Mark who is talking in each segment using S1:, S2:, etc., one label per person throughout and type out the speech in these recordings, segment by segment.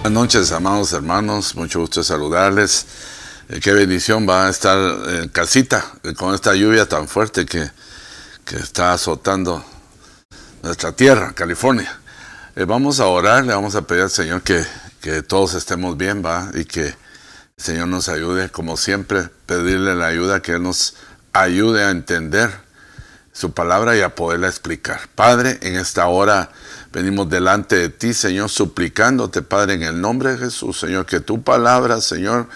S1: Buenas noches, amados hermanos, mucho gusto saludarles. Qué bendición va a estar en casita con esta lluvia tan fuerte que está azotando nuestra tierra, California. Vamos a orar, le vamos a pedir al Señor que todos estemos bien, va, y que el Señor nos ayude, como siempre, pedirle la ayuda, que Él nos ayude a entender su palabra y a poderla explicar. Padre, en esta hora venimos delante de ti, Señor, suplicándote, Padre, en el nombre de Jesús, Señor, que tu palabra, Señor,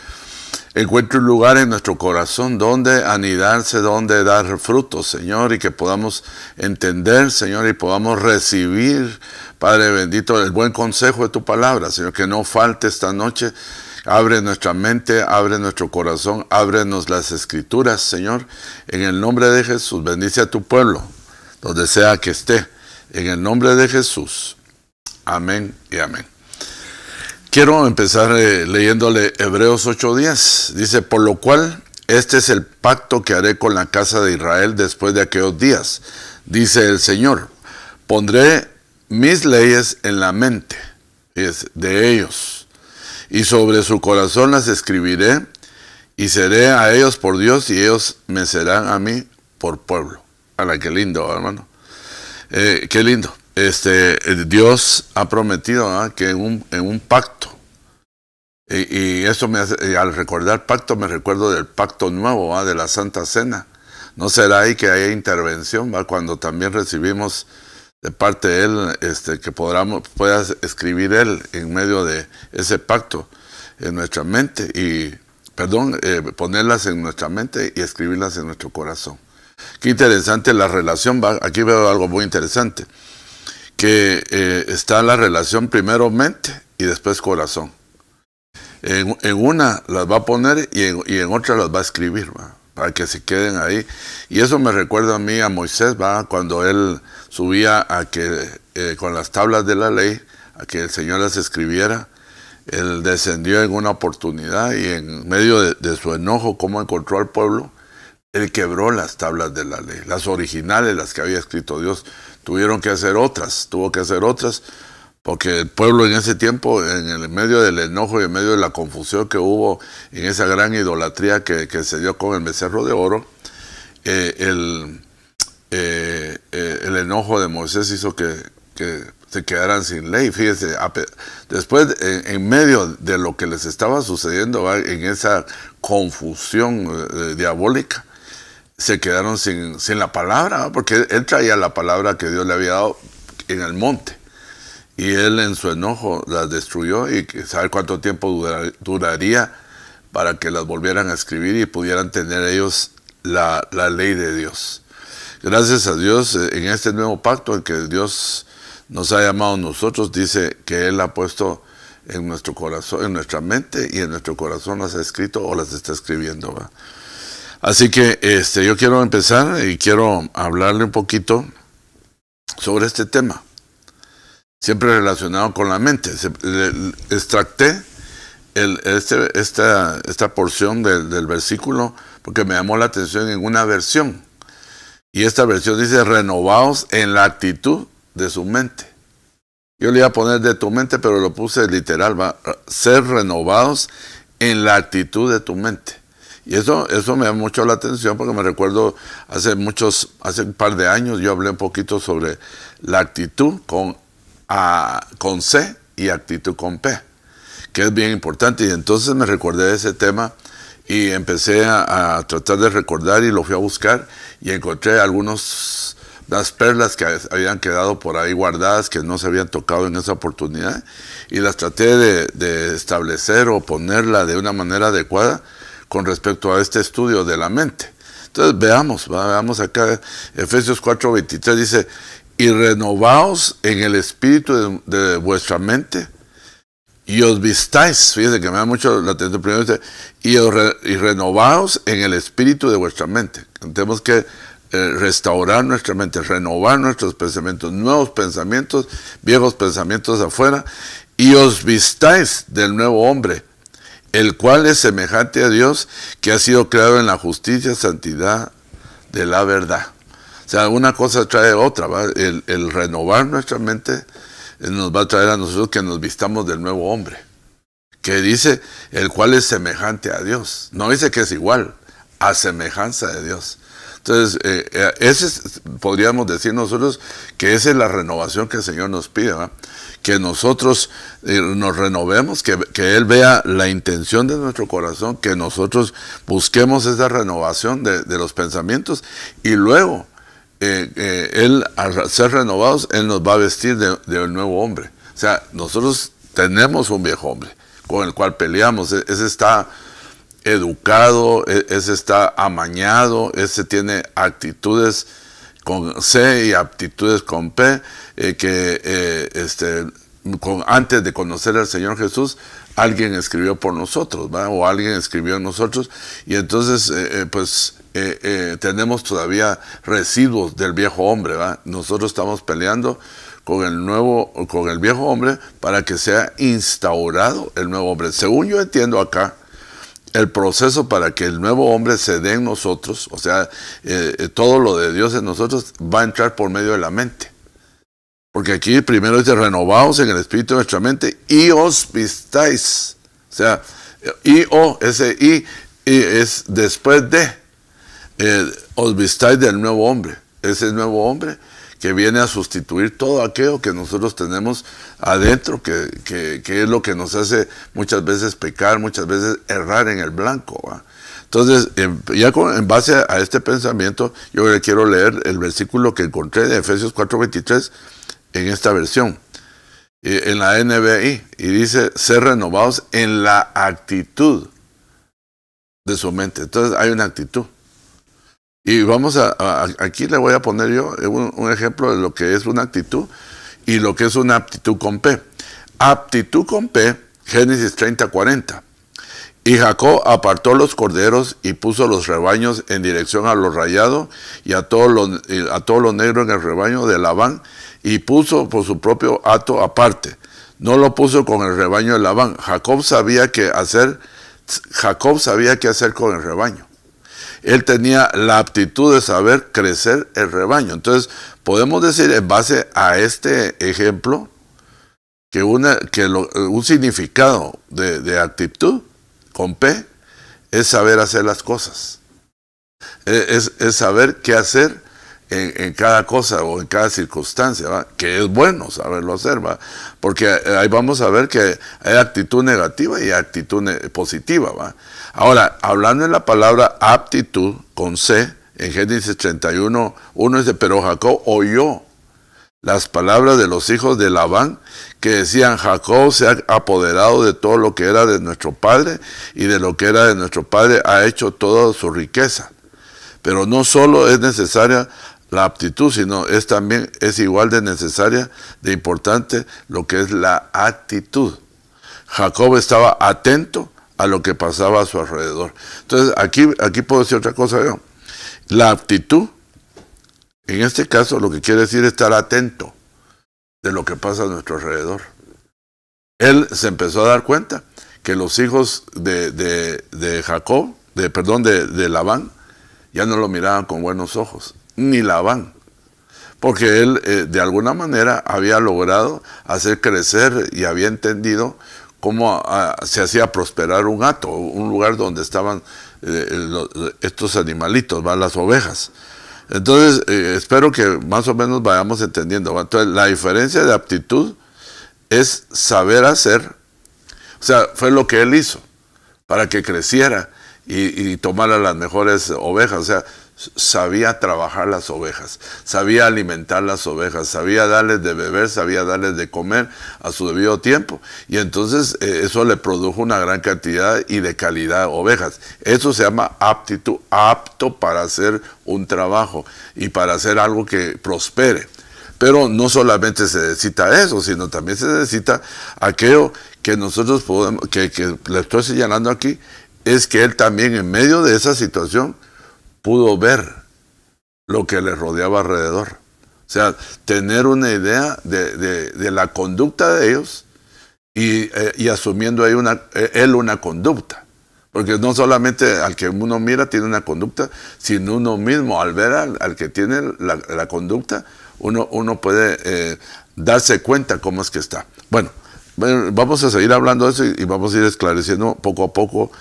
S1: encuentre un lugar en nuestro corazón donde anidarse, donde dar frutos, Señor, y que podamos entender, Señor, y podamos recibir, Padre bendito, el buen consejo de tu palabra, Señor, que no falte esta noche. Abre nuestra mente, abre nuestro corazón, ábrenos las escrituras, Señor, en el nombre de Jesús. Bendice a tu pueblo, donde sea que esté, en el nombre de Jesús. Amén y amén. Quiero empezar leyéndole Hebreos 8:10. Dice, por lo cual, este es el pacto que haré con la casa de Israel después de aquellos días. Dice el Señor, pondré mis leyes en la mente de ellos, y sobre su corazón las escribiré, y seré a ellos por Dios, y ellos me serán a mí por pueblo. ¡Hala, qué lindo, hermano! Qué lindo. Dios ha prometido, ¿eh?, que en un pacto, y eso me hace, al recordar pacto, me recuerdo del pacto nuevo, ¿eh?, de la Santa Cena. No será ahí que haya intervención, ¿va?, cuando también recibimos de parte de Él, que pueda escribir Él en medio de ese pacto en nuestra mente, ponerlas en nuestra mente y escribirlas en nuestro corazón. Qué interesante la relación, ¿va? Aquí veo algo muy interesante, que está la relación primero mente y después corazón. En una las va a poner y en otra las va a escribir, ¿va?, para que se queden ahí. Y eso me recuerda a mí a Moisés, ¿va?, cuando él subía con las tablas de la ley, a que el Señor las escribiera. Él descendió en una oportunidad y en medio de su enojo, cómo encontró al pueblo, él quebró las tablas de la ley, las originales, las que había escrito Dios. Tuvo que hacer otras, porque el pueblo en ese tiempo, en el medio del enojo y en medio de la confusión que hubo en esa gran idolatría que se dio con el becerro de oro, el enojo de Moisés hizo que se quedaran sin ley. Fíjese, después, en medio de lo que les estaba sucediendo, ¿va?, en esa confusión diabólica, se quedaron sin la palabra, ¿va?, porque él traía la palabra que Dios le había dado en el monte. Y él en su enojo las destruyó, y saber cuánto tiempo duraría para que las volvieran a escribir y pudieran tener ellos la ley de Dios. Gracias a Dios, en este nuevo pacto en que Dios nos ha llamado a nosotros, dice que Él ha puesto en nuestro corazón, en nuestra mente y en nuestro corazón las ha escrito o las está escribiendo, ¿va? Así que yo quiero empezar y quiero hablarle un poquito sobre este tema, siempre relacionado con la mente. Extracté esta porción del versículo porque me llamó la atención en una versión. Y esta versión dice, renovaos en la actitud de su mente. Yo le iba a poner de tu mente, pero lo puse literal, va, ser renovados en la actitud de tu mente. Y eso me llama mucho la atención, porque me recuerdo hace un par de años yo hablé un poquito sobre la actitud con C y actitud con P, que es bien importante. Y entonces me recordé de ese tema y empecé a tratar de recordar, y lo fui a buscar y encontré las perlas que habían quedado por ahí guardadas, que no se habían tocado en esa oportunidad, y las traté de establecer o ponerla de una manera adecuada con respecto a este estudio de la mente. Entonces veamos acá, Efesios 4:23 dice, y renovaos en el espíritu de vuestra mente, y os vistáis. Fíjense que me da mucho la atención. Primero dice, y renovaos en el espíritu de vuestra mente. Tenemos que restaurar nuestra mente, renovar nuestros pensamientos, nuevos pensamientos, viejos pensamientos afuera, y os vistáis del nuevo hombre, el cual es semejante a Dios, que ha sido creado en la justicia, santidad de la verdad. O sea, una cosa trae otra, ¿va? El renovar nuestra mente nos va a traer a nosotros que nos vistamos del nuevo hombre. que dice el cual es semejante a Dios. No dice que es igual, a semejanza de Dios. Entonces, podríamos decir nosotros que esa es la renovación que el Señor nos pide, ¿verdad? Que nosotros nos renovemos, que Él vea la intención de nuestro corazón, que nosotros busquemos esa renovación de los pensamientos, y luego, Él, al ser renovados, Él nos va a vestir de un nuevo hombre. O sea, nosotros tenemos un viejo hombre con el cual peleamos. Ese está educado, ese está amañado, ese tiene actitudes con C y aptitudes con P, antes de conocer al Señor Jesús, alguien escribió por nosotros, ¿verdad? O alguien escribió en nosotros, y entonces tenemos todavía residuos del viejo hombre, ¿verdad? Nosotros estamos peleando con el viejo hombre para que sea instaurado el nuevo hombre. Según yo entiendo acá, el proceso para que el nuevo hombre se dé en nosotros, o sea, todo lo de Dios en nosotros, va a entrar por medio de la mente. Porque aquí primero dice, renovaos en el espíritu de nuestra mente y os vistáis. O sea, ese I es después de, os vistáis del nuevo hombre. Ese nuevo hombre que viene a sustituir todo aquello que nosotros tenemos adentro, que es lo que nos hace muchas veces pecar, muchas veces errar en el blanco, ¿va? Entonces, ya en base a este pensamiento, yo le quiero leer el versículo que encontré de Efesios 4:23 en esta versión, en la NBI, y dice, ser renovados en la actitud de su mente. Entonces, hay una actitud. Y vamos aquí le voy a poner yo un ejemplo de lo que es una actitud y lo que es una aptitud con P. Aptitud con P, Génesis 30:40. Y Jacob apartó los corderos y puso los rebaños en dirección a lo rayado y a todo lo negro en el rebaño de Labán, y puso por su propio hato aparte. No lo puso con el rebaño de Labán. Jacob sabía qué hacer con el rebaño. Él tenía la aptitud de saber crecer el rebaño. Entonces, podemos decir en base a este ejemplo que un significado de actitud con P es saber hacer las cosas. Es saber qué hacer en cada cosa o en cada circunstancia, ¿va? Que es bueno saberlo hacer, ¿va? Porque ahí vamos a ver que hay actitud negativa y actitud positiva, ¿va? Ahora, hablando en la palabra aptitud con C, en Génesis 31:1 dice, pero Jacob oyó las palabras de los hijos de Labán, que decían, Jacob se ha apoderado de todo lo que era de nuestro padre, y de lo que era de nuestro padre ha hecho toda su riqueza. Pero no solo es necesaria la aptitud, sino es igual de necesaria, de importante, lo que es la actitud. Jacob estaba atento a lo que pasaba a su alrededor. Entonces, aquí puedo decir otra cosa yo. La aptitud, en este caso, lo que quiere decir es estar atento de lo que pasa a nuestro alrededor. Él se empezó a dar cuenta que los hijos de Labán ya no lo miraban con buenos ojos, ni Labán, porque él de alguna manera había logrado hacer crecer y había entendido cómo se hacía prosperar un hato, un lugar donde estaban estos animalitos, ¿va? Las ovejas. Entonces, espero que más o menos vayamos entendiendo, ¿va? Entonces, la diferencia de aptitud es saber hacer, o sea, fue lo que él hizo para que creciera y tomara las mejores ovejas. O sea, sabía trabajar las ovejas, sabía alimentar las ovejas, sabía darles de beber, sabía darles de comer a su debido tiempo. Y entonces eso le produjo una gran cantidad y de calidad de ovejas. Eso se llama aptitud, apto para hacer un trabajo y para hacer algo que prospere. Pero no solamente se necesita eso, sino también se necesita aquello que nosotros podemos, que le estoy señalando aquí, es que él también en medio de esa situación pudo ver lo que le rodeaba alrededor. O sea, tener una idea de la conducta de ellos y asumiendo ahí él una conducta. Porque no solamente al que uno mira tiene una conducta, sino uno mismo al ver al que tiene la conducta, uno puede darse cuenta cómo es que está. Bueno, Bueno, vamos a seguir hablando de eso y vamos a ir esclareciendo poco a poco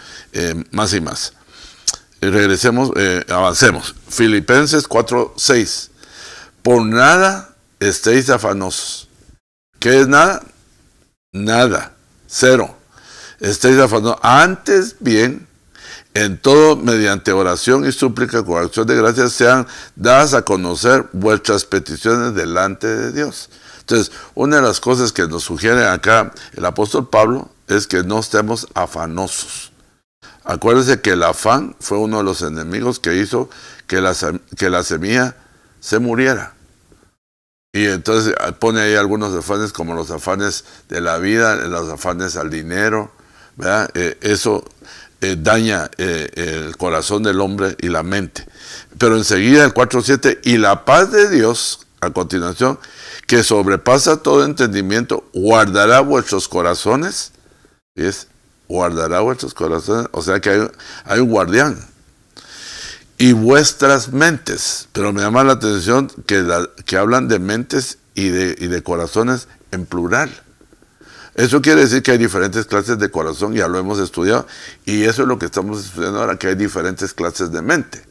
S1: más y más. Regresemos, avancemos. Filipenses 4:6. Por nada estéis afanosos. ¿Qué es nada? Nada. Cero. Estéis afanosos. Antes bien, en todo, mediante oración y súplica con acción de gracias, sean dadas a conocer vuestras peticiones delante de Dios. Entonces, una de las cosas que nos sugiere acá el apóstol Pablo es que no estemos afanosos. Acuérdense que el afán fue uno de los enemigos que hizo que la semilla se muriera. Y entonces pone ahí algunos afanes como los afanes de la vida, los afanes al dinero, ¿verdad? Eso daña el corazón del hombre y la mente. Pero enseguida el 4:7, y la paz de Dios, a continuación, que sobrepasa todo entendimiento, guardará vuestros corazones. ¿Ves? Guardará vuestros corazones, o sea que hay un guardián. Y vuestras mentes, pero me llama la atención que hablan de mentes y de corazones en plural. Eso quiere decir que hay diferentes clases de corazón, ya lo hemos estudiado, y eso es lo que estamos estudiando ahora, que hay diferentes clases de mente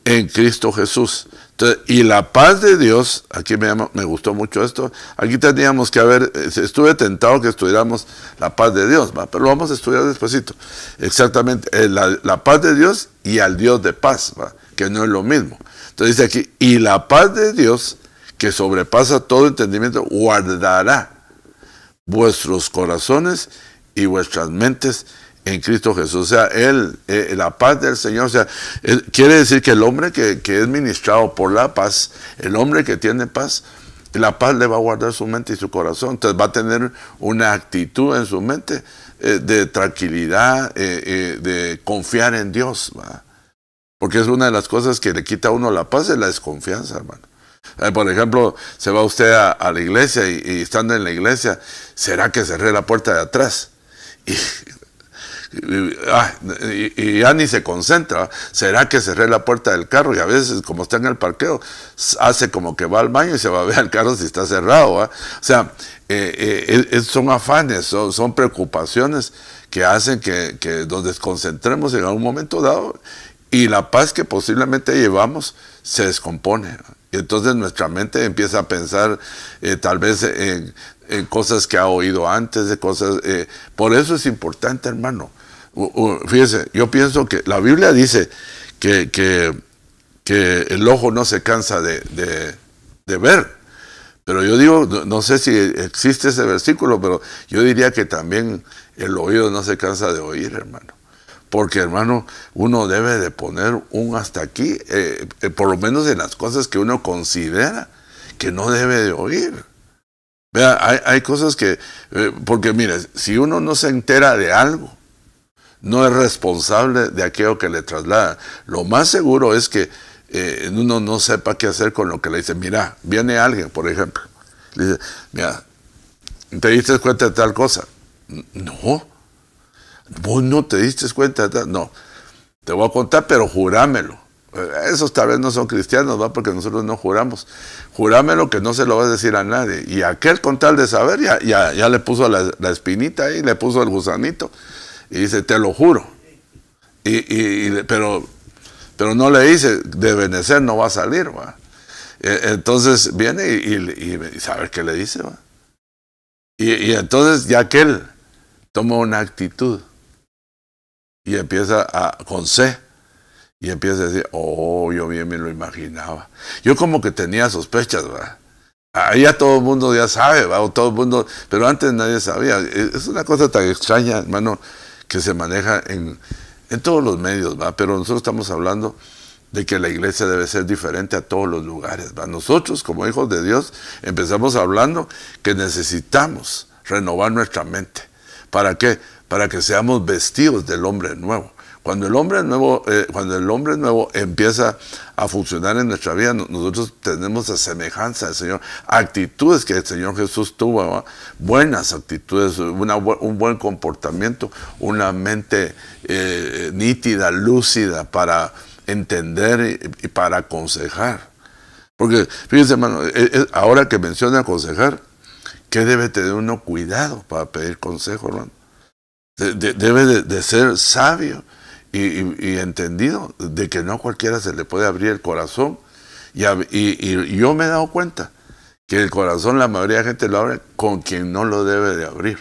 S1: en Cristo Jesús. Entonces, y la paz de Dios, aquí me gustó mucho esto, aquí teníamos que haber, estuve tentado que estudiáramos la paz de Dios, ¿va? Pero lo vamos a estudiar despuesito. Exactamente, la paz de Dios y al Dios de paz, ¿va? Que no es lo mismo. Entonces dice aquí, y la paz de Dios, que sobrepasa todo entendimiento, guardará vuestros corazones y vuestras mentes en Cristo Jesús. O sea, la paz del Señor, o sea, quiere decir que el hombre que es ministrado por la paz, el hombre que tiene paz, la paz le va a guardar su mente y su corazón. Entonces va a tener una actitud en su mente de tranquilidad, de confiar en Dios, ¿va? Porque es una de las cosas que le quita a uno la paz, es la desconfianza, hermano. Por ejemplo, se va usted a la iglesia y estando en la iglesia, ¿será que cerré la puerta de atrás? Y ya ni se concentra. ¿Será que cerré la puerta del carro? Y a veces, como está en el parqueo, hace como que va al baño y se va a ver el carro si está cerrado, ¿va? O sea, son afanes, son preocupaciones que hacen que nos desconcentremos en algún momento dado y la paz que posiblemente llevamos se descompone. Y entonces nuestra mente empieza a pensar tal vez en cosas que ha oído antes, de cosas. Por eso es importante, hermano. Fíjese, yo pienso que la Biblia dice que el ojo no se cansa de ver. Pero yo digo, no sé si existe ese versículo, pero yo diría que también el oído no se cansa de oír, hermano. Porque, hermano, uno debe de poner un hasta aquí, por lo menos en las cosas que uno considera que no debe de oír. Vea, hay cosas que, porque mire, si uno no se entera de algo, no es responsable de aquello que le traslada. Lo más seguro es que uno no sepa qué hacer con lo que le dice. Mira, viene alguien, por ejemplo, le dice, mira, ¿te diste cuenta de tal cosa? No. ¿Vos no te diste cuenta de tal? No. Te voy a contar, pero jurámelo. Esos tal vez no son cristianos, ¿va? Porque nosotros no juramos. Jurámelo que no se lo vas a decir a nadie. Y aquel, con tal de saber, ya le puso la espinita ahí, le puso el gusanito. Y dice, te lo juro. Pero no le dice, de Benecer no va a salir, ¿va? Entonces viene y sabe qué le dice, ¿va? Y entonces ya aquel toma una actitud y empieza con C. Y empieza a decir, oh, yo bien me lo imaginaba. Yo como que tenía sospechas, ¿va? Ahí ya todo el mundo ya sabe, ¿va? O todo el mundo, pero antes nadie sabía. Es una cosa tan extraña, hermano, que se maneja en todos los medios, ¿va? Pero nosotros estamos hablando de que la iglesia debe ser diferente a todos los lugares, ¿va? Nosotros, como hijos de Dios, empezamos hablando que necesitamos renovar nuestra mente. ¿Para qué? Para que seamos vestidos del hombre nuevo. Cuando el hombre nuevo empieza a funcionar en nuestra vida, nosotros tenemos la semejanza del Señor, actitudes que el Señor Jesús tuvo, ¿no? Buenas actitudes, un buen comportamiento, una mente nítida, lúcida para entender y para aconsejar. Porque, fíjense, hermano, ahora que menciona aconsejar, ¿qué debe tener uno cuidado para pedir consejo, hermano? Debe de ser sabio y entendido de que no a cualquiera se le puede abrir el corazón. Y yo me he dado cuenta que el corazón la mayoría de la gente lo abre con quien no lo debe de abrir.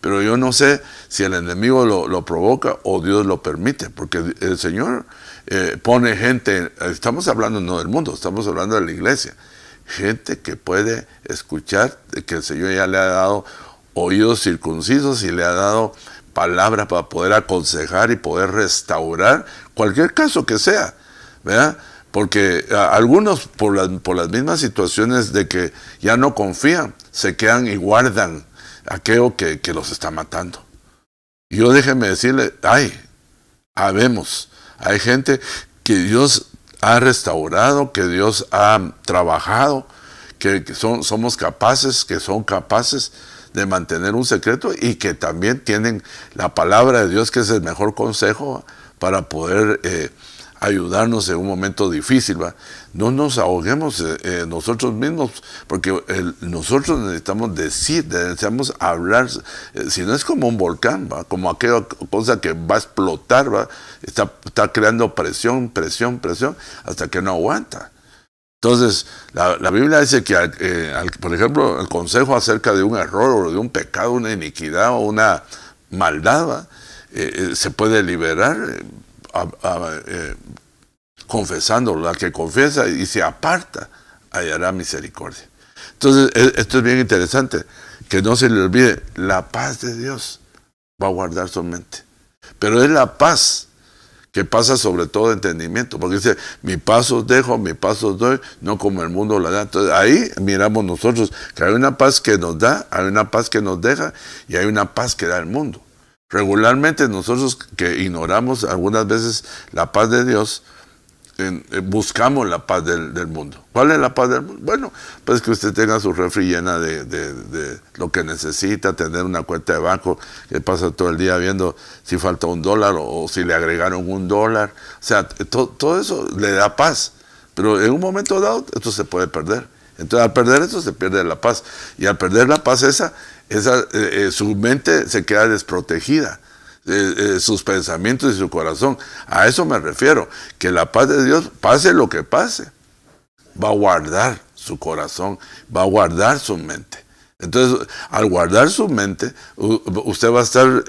S1: Pero yo no sé si el enemigo lo provoca o Dios lo permite, porque el Señor pone gente, estamos hablando no del mundo, estamos hablando de la iglesia, gente que puede escuchar, que el Señor ya le ha dado oídos circuncisos y le ha dado palabras para poder aconsejar y poder restaurar cualquier caso que sea, ¿verdad? Porque algunos por las mismas situaciones de que ya no confían, se quedan y guardan aquello que los está matando. Y yo déjeme decirle, hay gente que Dios ha restaurado, que Dios ha trabajado, que son capaces de mantener un secreto y que también tienen la palabra de Dios, que es el mejor consejo para poder ayudarnos en un momento difícil, ¿va? No nos ahoguemos nosotros mismos, porque nosotros necesitamos decir, necesitamos hablar, si no es como un volcán, ¿va? Como aquella cosa que va a explotar, ¿va? Está creando presión, hasta que no aguanta. Entonces, la Biblia dice que, por ejemplo, el consejo acerca de un error o de un pecado, una iniquidad o una maldad, ¿va? Se puede liberar confesándolo. La que confiesa y se aparta hallará misericordia. Entonces, esto es bien interesante, que no se le olvide, la paz de Dios va a guardar su mente, pero es la paz que pasa sobre todo entendimiento, porque dice, mi paz os dejo, mi paz os doy, no como el mundo la da. Entonces ahí miramos nosotros que hay una paz que nos da, hay una paz que nos deja y hay una paz que da el mundo. Regularmente nosotros que ignoramos algunas veces la paz de Dios, buscamos la paz del mundo. ¿Cuál es la paz del mundo? Bueno, pues que usted tenga su refri llena de lo que necesita, tener una cuenta de banco que pasa todo el día viendo si falta $1 o si le agregaron $1. O sea, todo eso le da paz. Pero en un momento dado, esto se puede perder. Entonces, al perder esto, se pierde la paz. Y al perder la paz su mente se queda desprotegida. Sus pensamientos y su corazón. A eso me refiero, que la paz de Dios, pase lo que pase, va a guardar su corazón, va a guardar su mente. Entonces, al guardar su mente, usted va a estar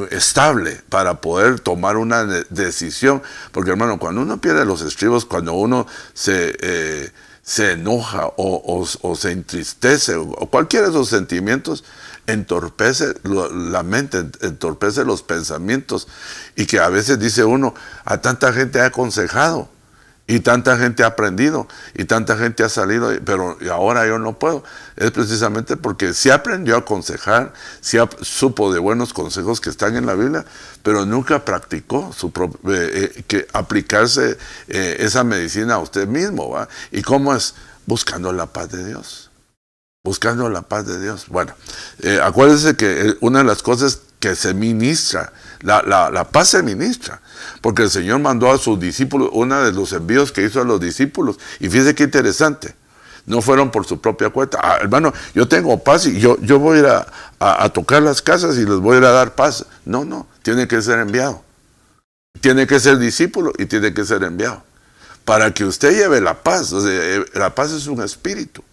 S1: estable para poder tomar una decisión. Porque, hermano, cuando uno pierde los estribos, cuando uno se enoja o se entristece, o cualquiera de esos sentimientos, entorpece la mente, entorpece los pensamientos, y que a veces dice uno, a tanta gente ha aconsejado, y tanta gente ha aprendido, y tanta gente ha salido, pero ahora yo no puedo. Es precisamente porque sí aprendió a aconsejar, sí supo de buenos consejos que están en la Biblia, pero nunca practicó que aplicarse esa medicina a usted mismo, ¿va? ¿Y cómo es? Buscando la paz de Dios. Buscando la paz de Dios. Bueno, acuérdense que una de las cosas que se ministra, la paz se ministra, porque el Señor mandó a sus discípulos, uno de los envíos que hizo a los discípulos, y fíjense qué interesante, no fueron por su propia cuenta. Hermano, yo tengo paz y yo voy a ir a tocar las casas y les voy a ir a dar paz. No, tiene que ser enviado. Tiene que ser discípulo y tiene que ser enviado. Para que usted lleve la paz. O sea, la paz es un espíritu.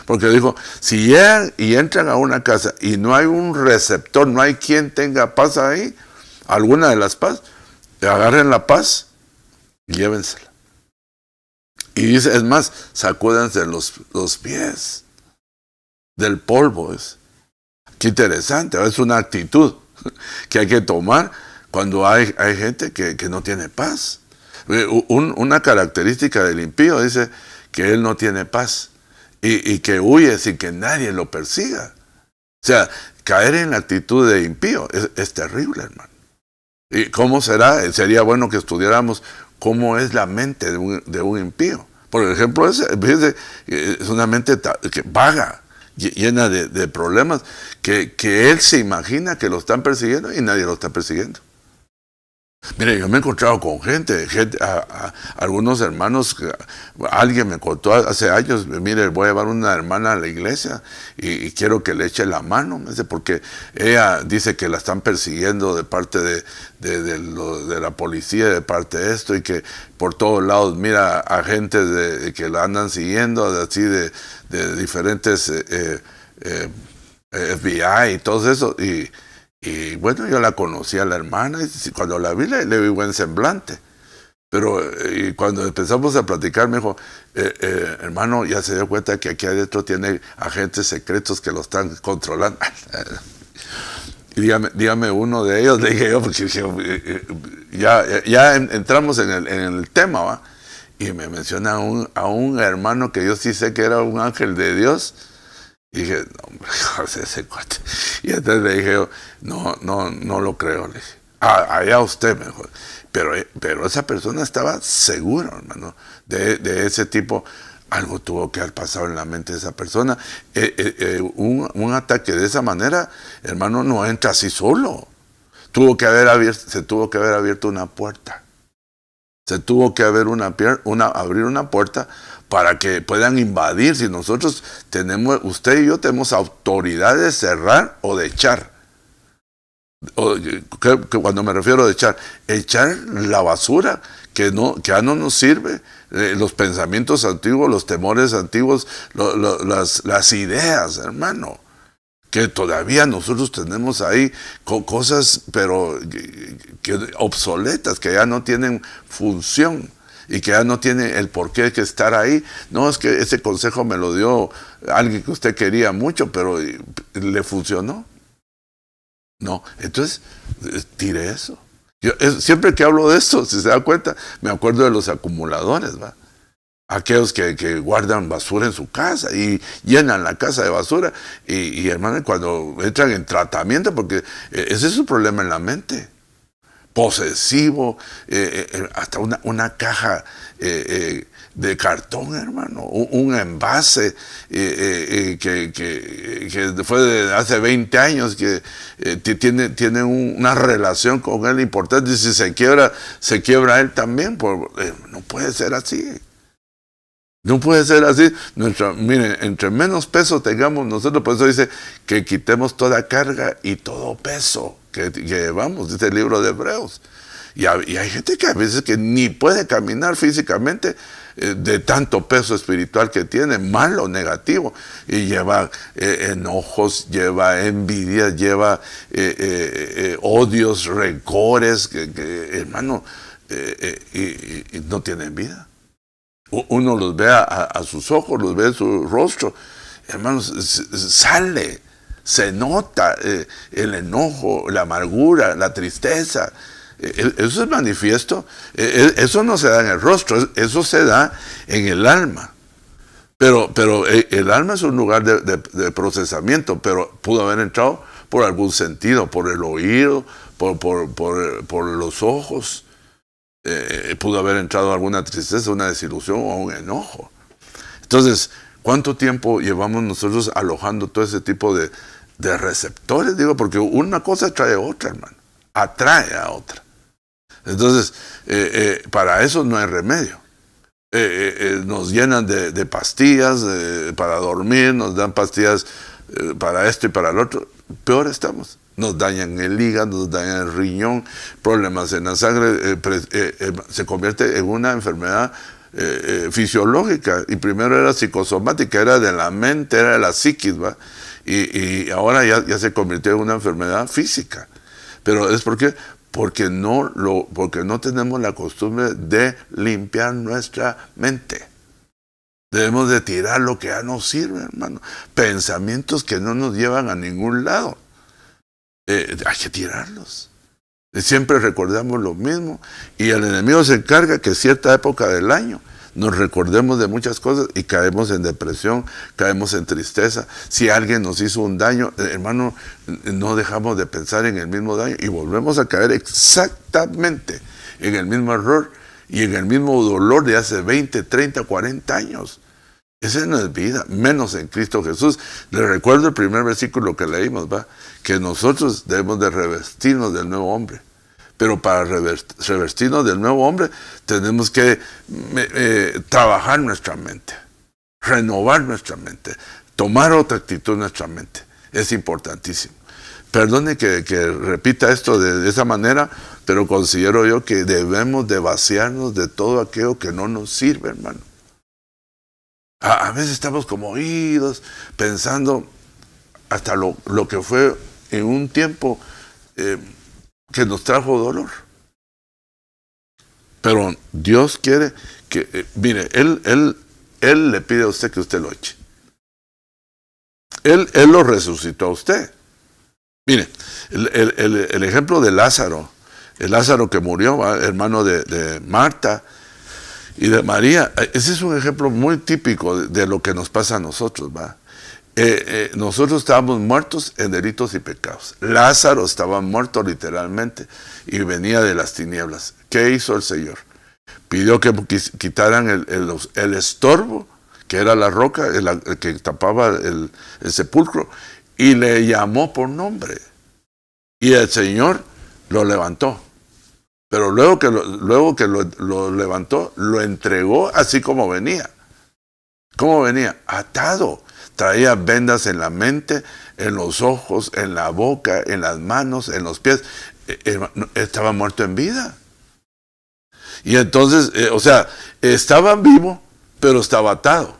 S1: Porque dijo, si llegan y entran a una casa y no hay un receptor, no hay quien tenga paz ahí, alguna de las paz, agarren la paz y llévensela. Y dice, es más, sacúdanse los pies del polvo. Qué interesante, es una actitud que hay que tomar cuando hay gente que no tiene paz. Una característica del impío dice que él no tiene paz. Y que huye sin que nadie lo persiga. O sea, caer en la actitud de impío es terrible, hermano. ¿Y cómo será? Sería bueno que estudiáramos cómo es la mente de un impío. Por ejemplo, fíjense, es una mente vaga, llena de problemas, que él se imagina que lo están persiguiendo y nadie lo está persiguiendo. Mire, yo me he encontrado con algunos hermanos, alguien me contó hace años, mire, voy a llevar una hermana a la iglesia y quiero que le eche la mano, me dice, porque ella dice que la están persiguiendo de parte de la policía, de parte de esto, y que por todos lados mira agentes que la andan siguiendo, así de diferentes FBI y todo eso, y bueno, yo la conocí a la hermana y cuando la vi le vi buen semblante. Pero y cuando empezamos a platicar me dijo, hermano, ya se dio cuenta que aquí adentro tiene agentes secretos que lo están controlando. Y dígame uno de ellos, le dije yo, porque ya entramos en el tema, ¿va? Y me menciona a un hermano que yo sí sé que era un ángel de Dios. Y dije, no, hombre, José, ese cuate. Y entonces le dije yo, no lo creo. Le dije, allá usted mejor. Pero esa persona estaba seguro, hermano, de ese tipo. Algo tuvo que haber pasado en la mente de esa persona. Un ataque de esa manera, hermano, no entra así solo. Se tuvo que haber abierto una puerta. Se tuvo que haber abrir una puerta para que puedan invadir. Si nosotros tenemos, usted y yo tenemos autoridad de cerrar o de echar. Cuando me refiero a echar la basura que ya no nos sirve, los pensamientos antiguos, los temores antiguos, las ideas, hermano, que todavía nosotros tenemos ahí cosas, pero obsoletas, que ya no tienen función y que ya no tienen el porqué que estar ahí. No, es que ese consejo me lo dio alguien que usted quería mucho, pero le funcionó. No, entonces tire eso. Siempre que hablo de esto, si se da cuenta, me acuerdo de los acumuladores, ¿va? Aquellos que guardan basura en su casa y llenan la casa de basura y hermano, cuando entran en tratamiento, porque ese es su problema en la mente, posesivo, hasta una caja de cartón, hermano, un envase que fue de hace 20 años, que tiene una relación con él importante, y si se quiebra él también, no puede ser así. No puede ser así. Miren, entre menos peso tengamos nosotros, por eso dice que quitemos toda carga y todo peso que llevamos, dice el libro de Hebreos. Y hay gente que a veces que ni puede caminar físicamente de tanto peso espiritual que tiene, malo, negativo, y lleva enojos, lleva envidias, lleva odios, rencores, hermano, y no tienen vida. Uno los ve a sus ojos, los ve en su rostro, hermanos, se nota el enojo, la amargura, la tristeza. Eso es manifiesto. Eso no se da en el rostro, eso se da en el alma. Pero el alma es un lugar de procesamiento, pero pudo haber entrado por algún sentido, por el oído, por los ojos. Pudo haber entrado alguna tristeza, una desilusión o un enojo. Entonces, ¿cuánto tiempo llevamos nosotros alojando todo ese tipo de receptores? Digo, porque una cosa trae a otra, hermano. Atrae a otra. Entonces, para eso no hay remedio. Nos llenan de pastillas para dormir, nos dan pastillas para esto y para el otro. Peor estamos. Nos dañan el hígado, nos dañan el riñón, problemas en la sangre, se convierte en una enfermedad fisiológica. Y primero era psicosomática, era de la mente, era de la psiquis, ¿va? Y ahora ya se convirtió en una enfermedad física. Pero es porque no tenemos la costumbre de limpiar nuestra mente. Debemos de tirar lo que ya no sirve, hermano. Pensamientos que no nos llevan a ningún lado. Hay que tirarlos. Siempre recordamos lo mismo. Y el enemigo se encarga que cierta época del año nos recordemos de muchas cosas y caemos en depresión, caemos en tristeza. Si alguien nos hizo un daño, hermano, no dejamos de pensar en el mismo daño y volvemos a caer exactamente en el mismo error y en el mismo dolor de hace 20, 30, 40 años. Esa no es vida, menos en Cristo Jesús. Les recuerdo el primer versículo que leímos, ¿va? Que nosotros debemos de revestirnos del nuevo hombre. Pero para revestirnos del nuevo hombre, tenemos que trabajar nuestra mente, renovar nuestra mente, tomar otra actitud en nuestra mente. Es importantísimo. Perdone que repita esto de esa manera, pero considero yo que debemos de vaciarnos de todo aquello que no nos sirve, hermano. A veces estamos como oídos, pensando hasta lo que fue en un tiempo que nos trajo dolor. Pero Dios quiere que, mire, Él le pide a usted que usted lo eche. Él lo resucitó a usted. Mire, el ejemplo de Lázaro, el Lázaro que murió, ¿va? Hermano de Marta y de María, ese es un ejemplo muy típico de lo que nos pasa a nosotros, ¿va? Nosotros estábamos muertos en delitos y pecados. Lázaro estaba muerto literalmente y venía de las tinieblas. ¿Qué hizo el Señor? Pidió que quitaran el estorbo, que era la roca, el que tapaba el sepulcro, y le llamó por nombre. Y el Señor lo levantó. Pero luego que lo levantó, lo entregó así como venía. ¿Cómo venía? Atado. Traía vendas en la mente, en los ojos, en la boca, en las manos, en los pies. Estaba muerto en vida. Y entonces, o sea, estaba vivo, pero estaba atado.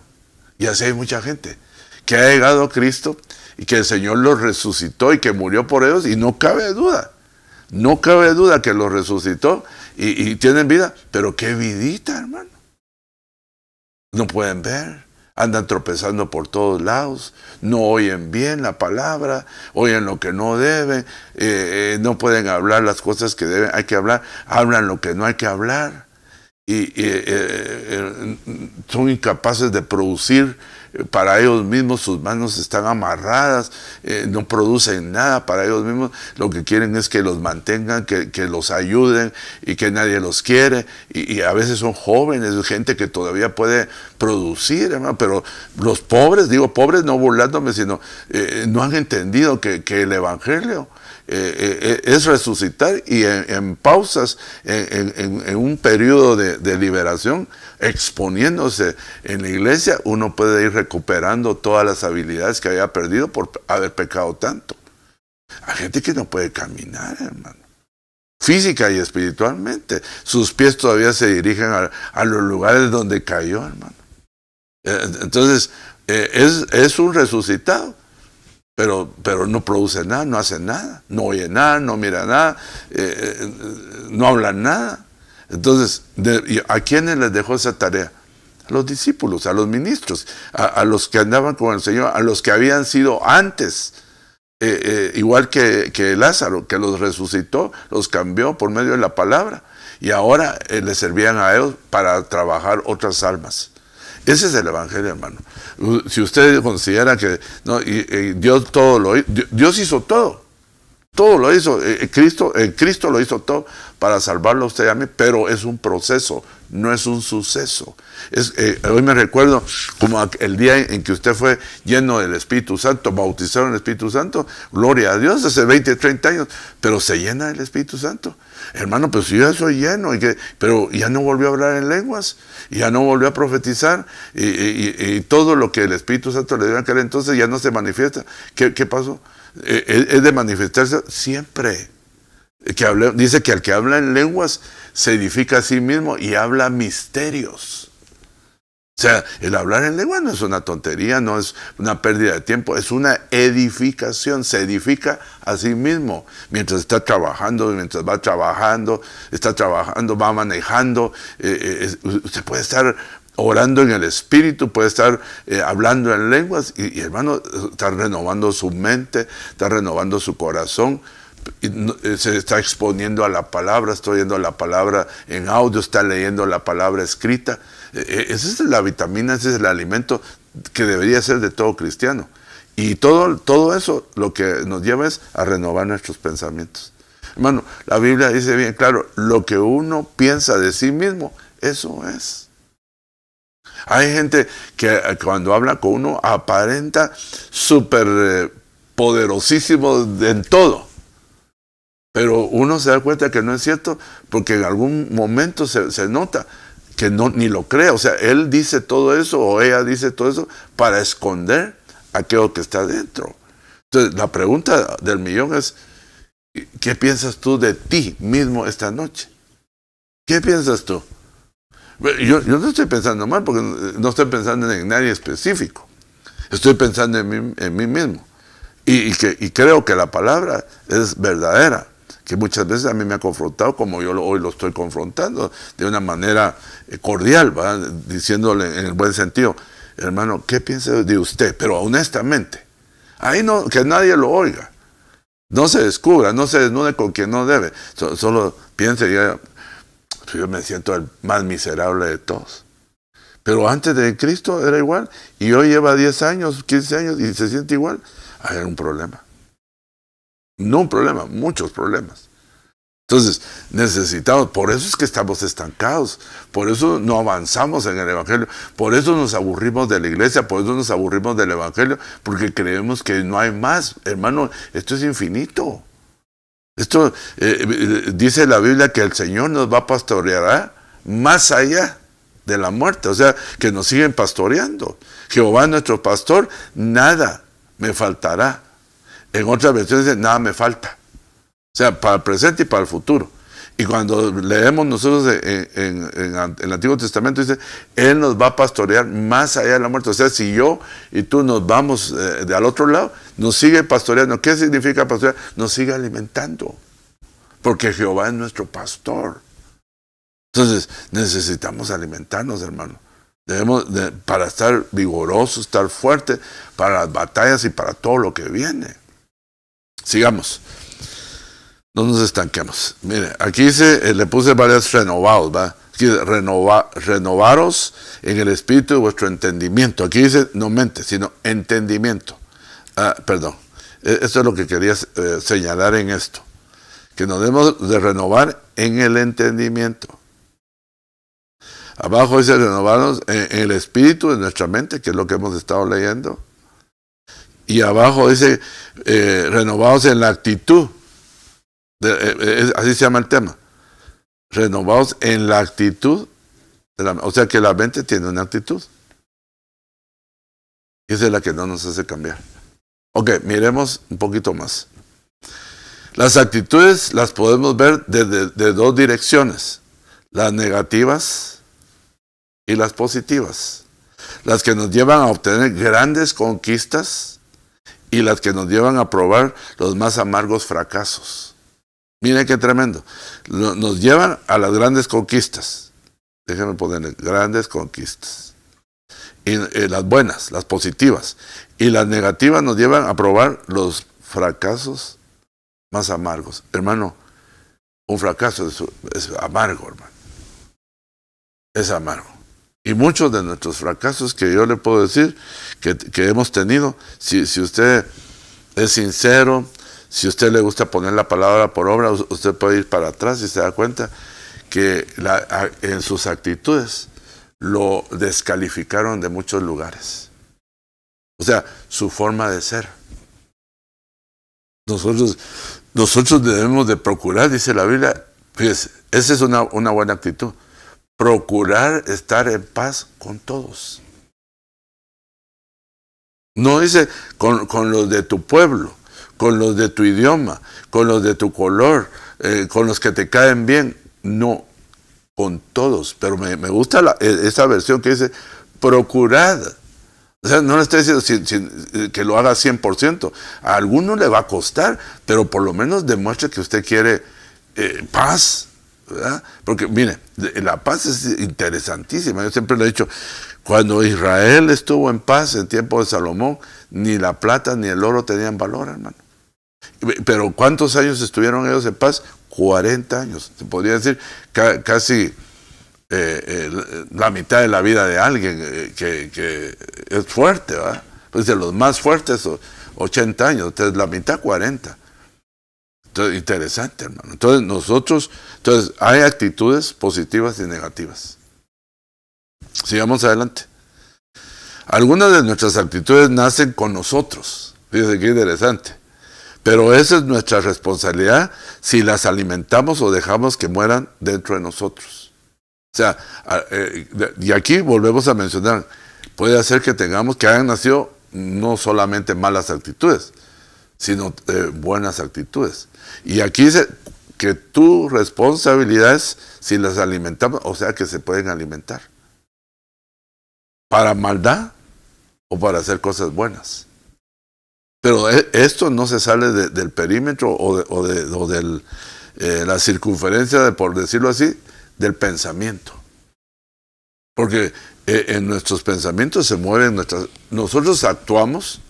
S1: Y así hay mucha gente que ha llegado a Cristo y que el Señor los resucitó y que murió por ellos, y no cabe duda que los resucitó y tienen vida, pero qué vidita, hermano. No pueden ver, andan tropezando por todos lados, no oyen bien la palabra, oyen lo que no deben, no pueden hablar las cosas que hay que hablar, hablan lo que no hay que hablar, y son incapaces de producir para ellos mismos, sus manos están amarradas, no producen nada para ellos mismos, lo que quieren es que los mantengan, que los ayuden, y que nadie los quiere, y a veces son jóvenes, gente que todavía puede producir, hermano, pero los pobres, digo pobres no burlándome, sino no han entendido que el Evangelio es resucitar, y en pausas, en un periodo de liberación, exponiéndose en la iglesia, uno puede ir recuperando todas las habilidades que había perdido por haber pecado tanto. Hay gente que no puede caminar, hermano, física y espiritualmente. Sus pies todavía se dirigen a los lugares donde cayó, hermano. Entonces, es un resucitado. Pero no produce nada, no hace nada, no oye nada, no mira nada, no habla nada. Entonces, ¿a quiénes les dejó esa tarea? A los discípulos, a los ministros, a los que andaban con el Señor, a los que habían sido antes, igual que Lázaro, que los resucitó, los cambió por medio de la palabra, y ahora les servían a ellos para trabajar otras almas. Ese es el Evangelio, hermano. Si usted considera que no, Dios todo lo hizo, Dios hizo todo lo hizo, Cristo lo hizo todo para salvarlo a usted y a mí, pero es un proceso, no es un suceso. Hoy me recuerdo como el día en que usted fue lleno del Espíritu Santo, bautizado en el Espíritu Santo, gloria a Dios, hace 20, 30 años, pero se llena del Espíritu Santo. Hermano, pues yo ya soy lleno, pero ya no volvió a hablar en lenguas, ya no volvió a profetizar, y todo lo que el Espíritu Santo le dio en aquel entonces ya no se manifiesta. ¿Qué pasó? Es de manifestarse siempre. Dice que al que habla en lenguas se edifica a sí mismo y habla misterios. O sea, el hablar en lengua no es una tontería, no es una pérdida de tiempo, es una edificación, se edifica a sí mismo mientras está trabajando, mientras va trabajando, va manejando. Usted puede estar orando en el Espíritu, puede estar hablando en lenguas, y hermano, está renovando su mente, está renovando su corazón, y se está exponiendo a la palabra, está oyendo la palabra en audio, está leyendo la palabra escrita. Esa es la vitamina, ese es el alimento que debería ser de todo cristiano. Y todo eso lo que nos lleva es a renovar nuestros pensamientos. Hermano, la Biblia dice bien claro, lo que uno piensa de sí mismo, eso es. Hay gente que cuando habla con uno aparenta súper poderosísimo en todo. Pero uno se da cuenta que no es cierto porque en algún momento se nota que no, ni lo cree. O sea, él dice todo eso o ella dice todo eso para esconder aquello que está dentro. Entonces, la pregunta del millón es, ¿qué piensas tú de ti mismo esta noche? ¿Qué piensas tú? Yo no estoy pensando mal porque no estoy pensando en nadie específico. Estoy pensando en mí mismo. Y creo que la palabra es verdadera, que muchas veces a mí me ha confrontado como yo hoy lo estoy confrontando, de una manera cordial, ¿verdad? Diciéndole en el buen sentido, hermano, ¿qué piensa de usted? Pero honestamente, ahí no, que nadie lo oiga, no se descubra, no se desnude con quien no debe, solo piense, yo me siento el más miserable de todos. Pero antes de Cristo era igual, y hoy lleva 10 años, 15 años, y se siente igual. Hay un problema. No un problema, muchos problemas. Entonces, necesitamos, por eso es que estamos estancados, por eso no avanzamos en el Evangelio, por eso nos aburrimos de la iglesia, por eso nos aburrimos del Evangelio, porque creemos que no hay más. Hermano, esto es infinito. Esto dice la Biblia que el Señor nos va a pastorear más allá de la muerte, o sea, que nos siguen pastoreando. Jehová es nuestro pastor, nada me faltará. En otras versiones dice, nada me falta. O sea, para el presente y para el futuro. Y cuando leemos nosotros en el Antiguo Testamento, dice, Él nos va a pastorear más allá de la muerte. O sea, si yo y tú nos vamos al otro lado, nos sigue pastoreando. ¿Qué significa pastorear? Nos sigue alimentando. Porque Jehová es nuestro pastor. Entonces, necesitamos alimentarnos, hermano. Para estar vigorosos, estar fuertes para las batallas y para todo lo que viene. Sigamos. No nos estanquemos. Mire, aquí dice, le puse varias renovados, ¿va? Aquí dice, renovaros en el espíritu de vuestro entendimiento. Aquí dice, no mente, sino entendimiento. Perdón. Esto es lo que quería señalar en esto. Que nos debemos de renovar en el entendimiento. Abajo dice renovarnos en el espíritu de nuestra mente, que es lo que hemos estado leyendo. Y abajo dice renovados en la actitud. Así se llama el tema. Renovados en la actitud. O sea que la mente tiene una actitud. Y esa es la que no nos hace cambiar. Ok, miremos un poquito más. Las actitudes las podemos ver de dos direcciones. Las negativas y las positivas. Las que nos llevan a obtener grandes conquistas y las que nos llevan a probar los más amargos fracasos. Miren qué tremendo. Nos llevan a las grandes conquistas. Déjenme ponerle grandes conquistas. Y las buenas, las positivas. Y las negativas nos llevan a probar los fracasos más amargos. Hermano, un fracaso es amargo, hermano. Es amargo. Y muchos de nuestros fracasos que yo le puedo decir que hemos tenido, si usted es sincero, si a usted le gusta poner la palabra por obra, usted puede ir para atrás y se da cuenta que en sus actitudes lo descalificaron de muchos lugares. O sea, su forma de ser. Nosotros debemos de procurar, dice la Biblia, fíjese, esa es una buena actitud. Procurar estar en paz con todos. No dice con los de tu pueblo, con los de tu idioma, con los de tu color, con los que te caen bien. No, con todos. Pero me gusta esa versión que dice, procurad. O sea, no le estoy diciendo que lo haga 100%. A alguno le va a costar, pero por lo menos demuestre que usted quiere paz. ¿Verdad? Porque, mire, la paz es interesantísima. Yo siempre le he dicho, cuando Israel estuvo en paz en tiempo de Salomón, ni la plata ni el oro tenían valor, hermano. Pero ¿cuántos años estuvieron ellos en paz? 40 años. Se podría decir casi la mitad de la vida de alguien que es fuerte, ¿verdad? Pues de los más fuertes, 80 años, entonces la mitad 40. Entonces, interesante, hermano. Entonces hay actitudes positivas y negativas. Sigamos adelante. Algunas de nuestras actitudes nacen con nosotros. Fíjense qué interesante. Pero esa es nuestra responsabilidad si las alimentamos o dejamos que mueran dentro de nosotros. O sea, y aquí volvemos a mencionar, puede hacer que hayan nacido no solamente malas actitudes, sino buenas actitudes. Y aquí dice que tu responsabilidad es si las alimentamos, o sea que se pueden alimentar. Para maldad o para hacer cosas buenas. Pero esto no se sale del perímetro o de la circunferencia, por decirlo así, del pensamiento. Porque en nuestros pensamientos se mueven nosotros actuamos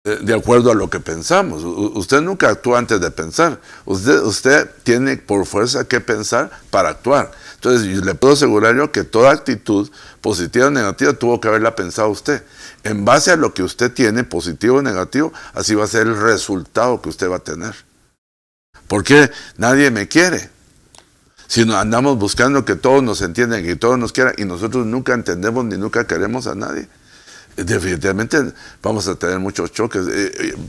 S1: de acuerdo a lo que pensamos. Usted nunca actúa antes de pensar. Usted tiene por fuerza que pensar para actuar. Entonces, le puedo asegurar yo que toda actitud, positiva o negativa, tuvo que haberla pensado usted. En base a lo que usted tiene, positivo o negativo, así va a ser el resultado que usted va a tener. Porque nadie me quiere. Si andamos buscando que todos nos entiendan, que todos nos quieran, y nosotros nunca entendemos ni nunca queremos a nadie, definitivamente vamos a tener muchos choques.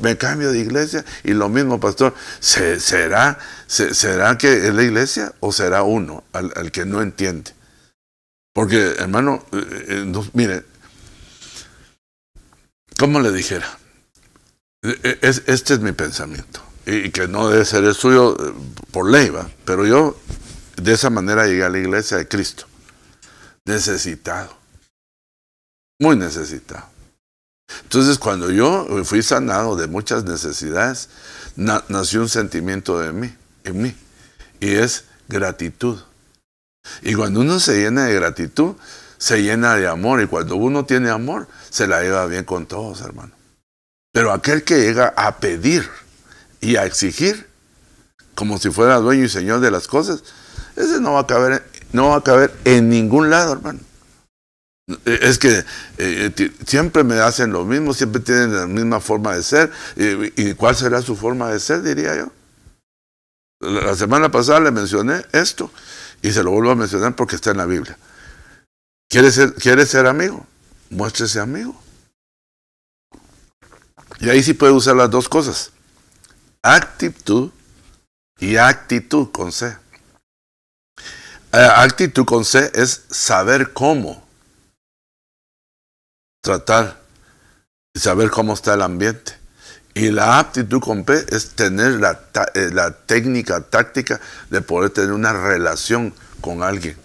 S1: Me cambio de iglesia y lo mismo, pastor. ¿Será que es la iglesia o será uno al que no entiende? Porque, hermano, mire, ¿cómo le dijera? Este es mi pensamiento. Y que no debe ser el suyo por ley, ¿va? Pero yo de esa manera llegué a la iglesia de Cristo. Necesitado. Muy necesitado. Entonces, cuando yo fui sanado de muchas necesidades, nació un sentimiento en mí, y es gratitud. Y cuando uno se llena de gratitud, se llena de amor, y cuando uno tiene amor, se la lleva bien con todos, hermano. Pero aquel que llega a pedir y a exigir, como si fuera dueño y señor de las cosas, ese no va a caber en ningún lado, hermano. Es que siempre me hacen lo mismo, siempre tienen la misma forma de ser. ¿Y cuál será su forma de ser, diría yo? La semana pasada le mencioné esto y se lo vuelvo a mencionar porque está en la Biblia. ¿Quiere ser amigo? Muéstrese amigo. Y ahí sí puede usar las dos cosas. Actitud y actitud con C. Actitud con C es saber cómo tratar y saber cómo está el ambiente. Y la aptitud con P es tener la técnica, táctica de poder tener una relación con alguien.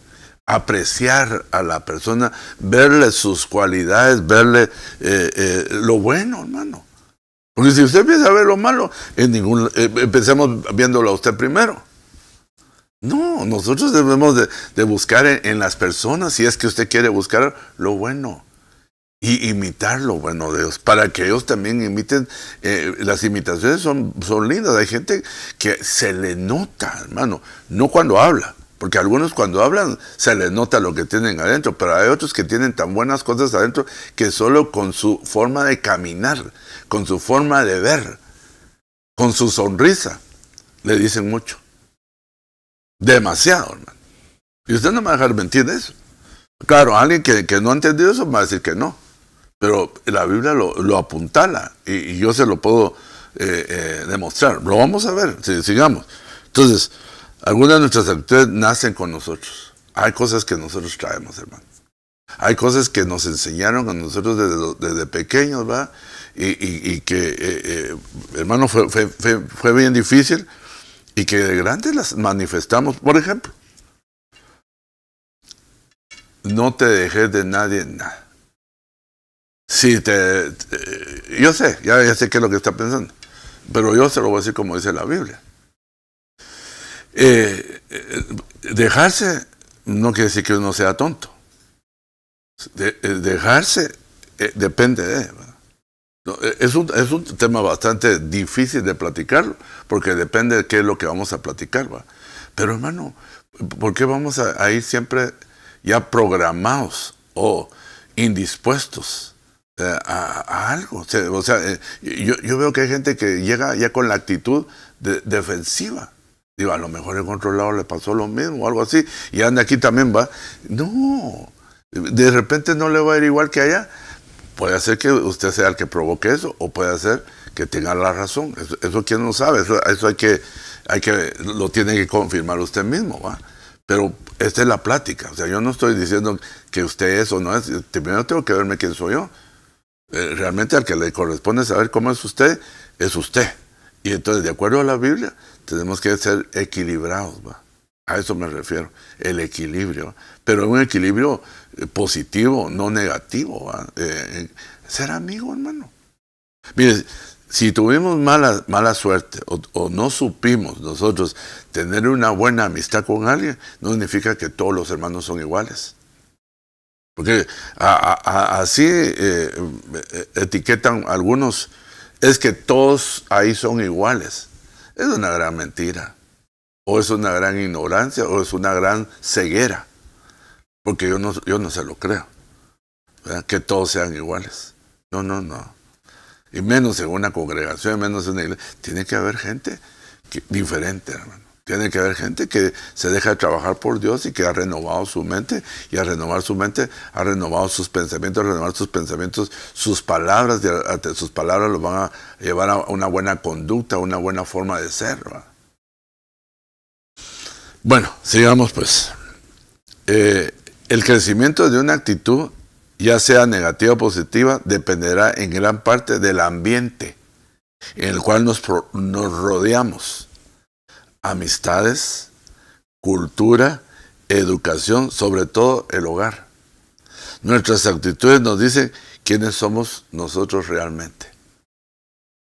S1: Apreciar a la persona, verle sus cualidades, verle lo bueno, hermano. Porque si usted empieza a ver lo malo, empecemos viéndolo a usted primero. No, nosotros debemos de buscar en las personas, si es que usted quiere buscar lo bueno. Y imitar lo bueno de Dios, para que ellos también imiten. Las imitaciones son lindas. Hay gente que se le nota, hermano, no cuando habla, porque algunos cuando hablan se les nota lo que tienen adentro, pero hay otros que tienen tan buenas cosas adentro que solo con su forma de caminar, con su forma de ver, con su sonrisa, le dicen mucho. Demasiado, hermano. Y usted no me va a dejar mentir de eso. Claro, alguien que no ha entendido eso va a decir que no. Pero la Biblia lo apuntala y yo se lo puedo demostrar. Lo vamos a ver, sigamos. Entonces, algunas de nuestras actitudes nacen con nosotros. Hay cosas que nosotros traemos, hermano. Hay cosas que nos enseñaron a nosotros desde pequeños, ¿va? Y que, hermano, fue bien difícil y que de grandes las manifestamos. Por ejemplo, no te dejes de nadie nada. Sí, yo sé, ya sé qué es lo que está pensando, pero yo se lo voy a decir como dice la Biblia. Dejarse no quiere decir que uno sea tonto. Dejarse depende de... Es un tema bastante difícil de platicarlo, porque depende de qué es lo que vamos a platicar, ¿va? Pero hermano, ¿por qué vamos a ir siempre ya programados o indispuestos a algo? O sea, yo veo que hay gente que llega ya con la actitud defensiva. Digo, a lo mejor en otro lado le pasó lo mismo o algo así, y anda aquí también, va. No, de repente no le va a ir igual que allá. Puede ser que usted sea el que provoque eso, o puede ser que tenga la razón. Eso quién no sabe, eso lo tiene que confirmar usted mismo, ¿va? Pero esta es la plática. O sea, yo no estoy diciendo que usted es o no es. Primero tengo que verme quién soy yo. Realmente al que le corresponde saber cómo es usted. Y entonces, de acuerdo a la Biblia, tenemos que ser equilibrados, ¿va? A eso me refiero, el equilibrio. Pero un equilibrio positivo, no negativo, ¿va? Ser amigo, hermano. Mire, si tuvimos mala suerte o no supimos nosotros tener una buena amistad con alguien, no significa que todos los hermanos son iguales. Porque así etiquetan algunos, es que todos ahí son iguales. Es una gran mentira. O es una gran ignorancia, o es una gran ceguera. Porque yo no se lo creo, ¿verdad? Que todos sean iguales. No. Y menos en una congregación, menos en una iglesia. Tiene que haber gente diferente, hermano. Tiene que haber gente que se deja de trabajar por Dios y que ha renovado su mente. Y al renovar su mente, ha renovado sus pensamientos, sus palabras. Y sus palabras los van a llevar a una buena conducta, a una buena forma de ser, ¿verdad? Bueno, sigamos pues. El crecimiento de una actitud, ya sea negativa o positiva, dependerá en gran parte del ambiente en el cual nos rodeamos. Amistades, cultura, educación, sobre todo el hogar. Nuestras actitudes nos dicen quiénes somos nosotros realmente.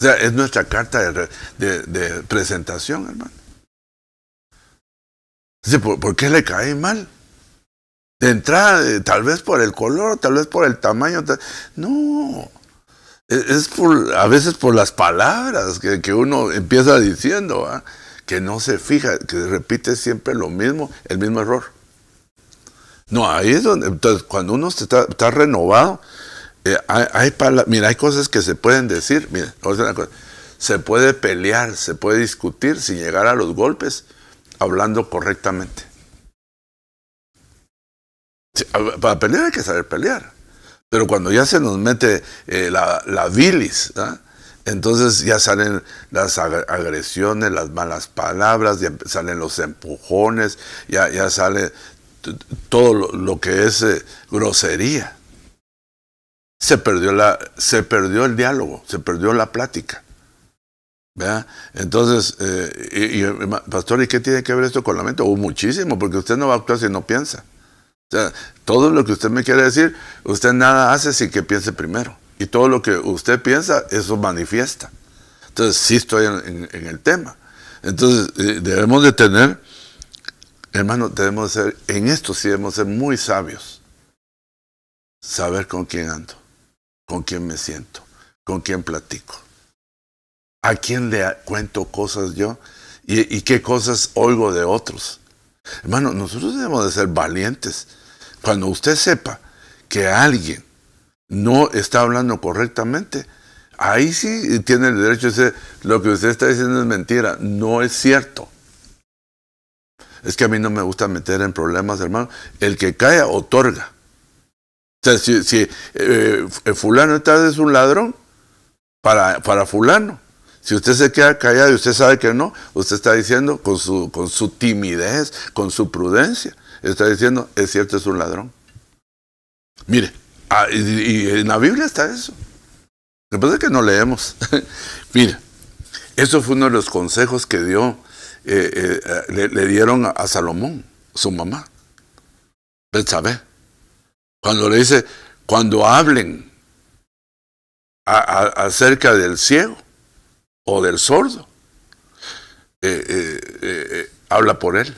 S1: O sea, es nuestra carta de presentación, hermano. Dice, ¿por qué le cae mal? De entrada, tal vez por el color, tal vez por el tamaño. No, a veces por las palabras que uno empieza diciendo, ¿eh? Que no se fija, que repite siempre lo mismo, el mismo error. No, ahí es donde, entonces, cuando uno está renovado, mira, hay cosas que se pueden decir. Mira, se puede pelear, se puede discutir sin llegar a los golpes, hablando correctamente. Para pelear hay que saber pelear. Pero cuando ya se nos mete la bilis, ¿eh? Entonces ya salen las agresiones, las malas palabras, ya salen los empujones, ya sale todo lo que es grosería. Se perdió el diálogo, se perdió la plática. ¿Verdad? Entonces, pastor, ¿y qué tiene que ver esto con la mente? Muchísimo, porque usted no va a actuar si no piensa. O sea, todo lo que usted me quiere decir, usted nada hace sin que piense primero. Y todo lo que usted piensa, eso manifiesta. Entonces, sí estoy en el tema. Entonces, debemos de tener, hermano, debemos de ser, en esto sí debemos ser muy sabios. Saber con quién ando, con quién me siento, con quién platico. ¿A quién le cuento cosas yo? ¿Y qué cosas oigo de otros? Hermano, nosotros debemos de ser valientes. Cuando usted sepa que alguien no está hablando correctamente, ahí sí tiene el derecho de decir, lo que usted está diciendo es mentira, no es cierto. Es que a mí no me gusta meter en problemas, hermano. El que calla, otorga. O sea, si fulano es un ladrón, para fulano. Si usted se queda callado y usted sabe que no, usted está diciendo con su timidez, con su prudencia, está diciendo, es cierto, es un ladrón. Mire, y en la Biblia está eso. Lo que pasa es que no leemos. Mire, eso fue uno de los consejos que le dieron a Salomón, su mamá, Betsabé. Cuando le dice, cuando hablen acerca del ciego o del sordo, habla por él.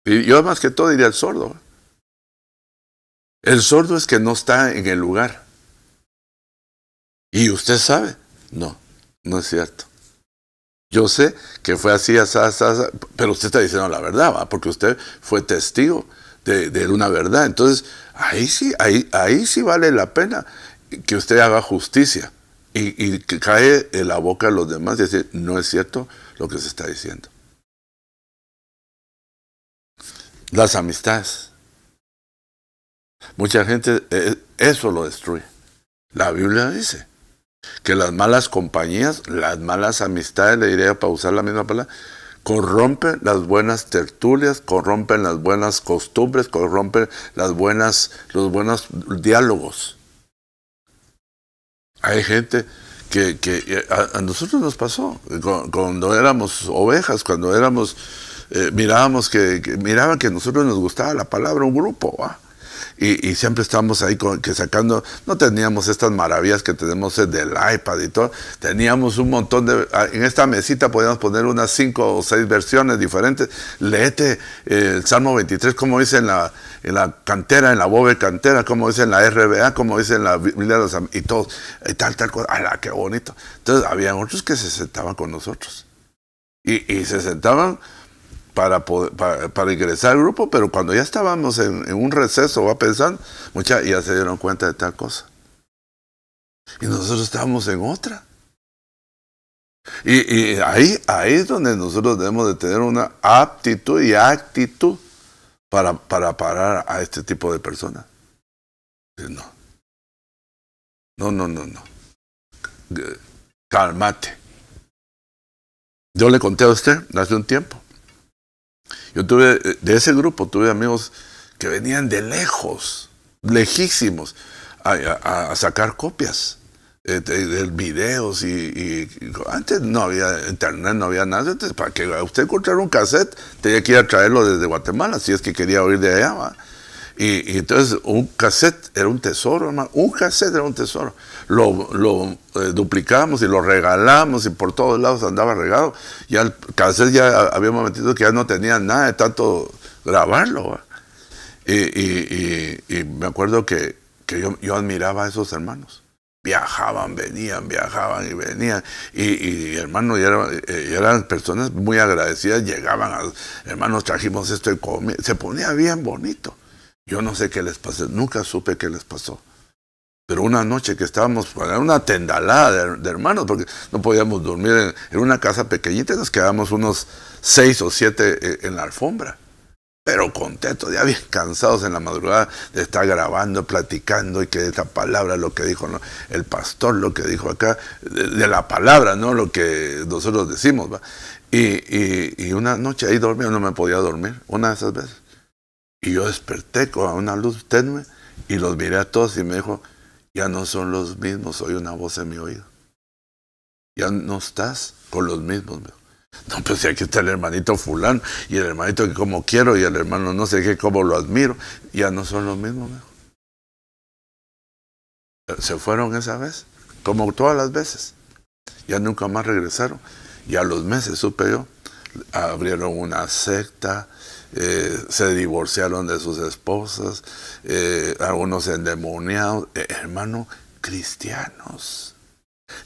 S1: Y yo más que todo diría el sordo. El sordo es que no está en el lugar. ¿Y usted sabe? No, no es cierto. Yo sé que fue así, pero usted está diciendo la verdad, ¿va? Porque usted fue testigo de una verdad. Entonces, ahí sí vale la pena que usted haga justicia y que cae en la boca de los demás y decir, no es cierto lo que se está diciendo. Las amistades. Mucha gente eso lo destruye. La Biblia dice Que las malas compañías, las malas amistades, le diría para usar la misma palabra, corrompen las buenas tertulias, corrompen las buenas costumbres, corrompen los buenos diálogos. Hay gente que a nosotros nos pasó, cuando éramos ovejas, cuando éramos, miraban que a nosotros nos gustaba la palabra, un grupo, ¿va? Y siempre estábamos ahí sacando, no teníamos estas maravillas que tenemos del iPad y todo, teníamos un montón en esta mesita podíamos poner unas 5 o 6 versiones diferentes. Léete el Salmo 23, como dice en la cantera, en la Bobe cantera, como dice en la RBA, como dice en la Biblia de los y todo, y tal cosa, ¡ala, qué bonito! Entonces había otros que se sentaban con nosotros, y se sentaban para ingresar al grupo, pero cuando ya estábamos en un receso, va pensando, muchachos, ya se dieron cuenta de tal cosa. Y nosotros estábamos en otra. Y ahí es donde nosotros debemos de tener una aptitud y actitud para parar a este tipo de personas. No. Cálmate. Yo le conté a usted hace un tiempo. Yo de ese grupo tuve amigos que venían de lejos, lejísimos, a sacar copias de videos y antes no había internet, no había nada. Entonces, para que usted encontrara un cassette, tenía que ir a traerlo desde Guatemala, si es que quería oír de allá, ¿va? Y entonces un cassette era un tesoro, hermano. Un cassette era un tesoro. Lo duplicábamos y lo regalamos y por todos lados andaba regado. Ya el cassette ya había momentito que ya no tenía nada de tanto grabarlo. Y me acuerdo que yo admiraba a esos hermanos. Viajaban y venían. Y hermano, eran personas muy agradecidas. Llegaban, hermanos, trajimos esto y comida. Se ponía bien bonito. Yo no sé qué les pasó, nunca supe qué les pasó. Pero una noche que estábamos, era una tendalada de hermanos, porque no podíamos dormir en una casa pequeñita, nos quedábamos unos 6 o 7 en la alfombra. Pero contentos, ya bien cansados en la madrugada de estar grabando, platicando, y que esta palabra, lo que dijo, ¿no?, el pastor, lo que dijo acá, de la palabra, no lo que nosotros decimos, ¿va? Y una noche ahí dormía, no me podía dormir, una de esas veces. Y yo desperté con una luz tenue y los miré a todos y me dijo, ya no son los mismos, oí una voz en mi oído. Ya no estás con los mismos. Me dijo. No, pues si aquí está el hermanito fulano y el hermanito que como quiero y el hermano no sé qué, como lo admiro. Ya no son los mismos. Me dijo. Se fueron esa vez, como todas las veces. Ya nunca más regresaron. Y a los meses, supe yo, abrieron una secta. Se divorciaron de sus esposas, algunos endemoniados, hermanos cristianos,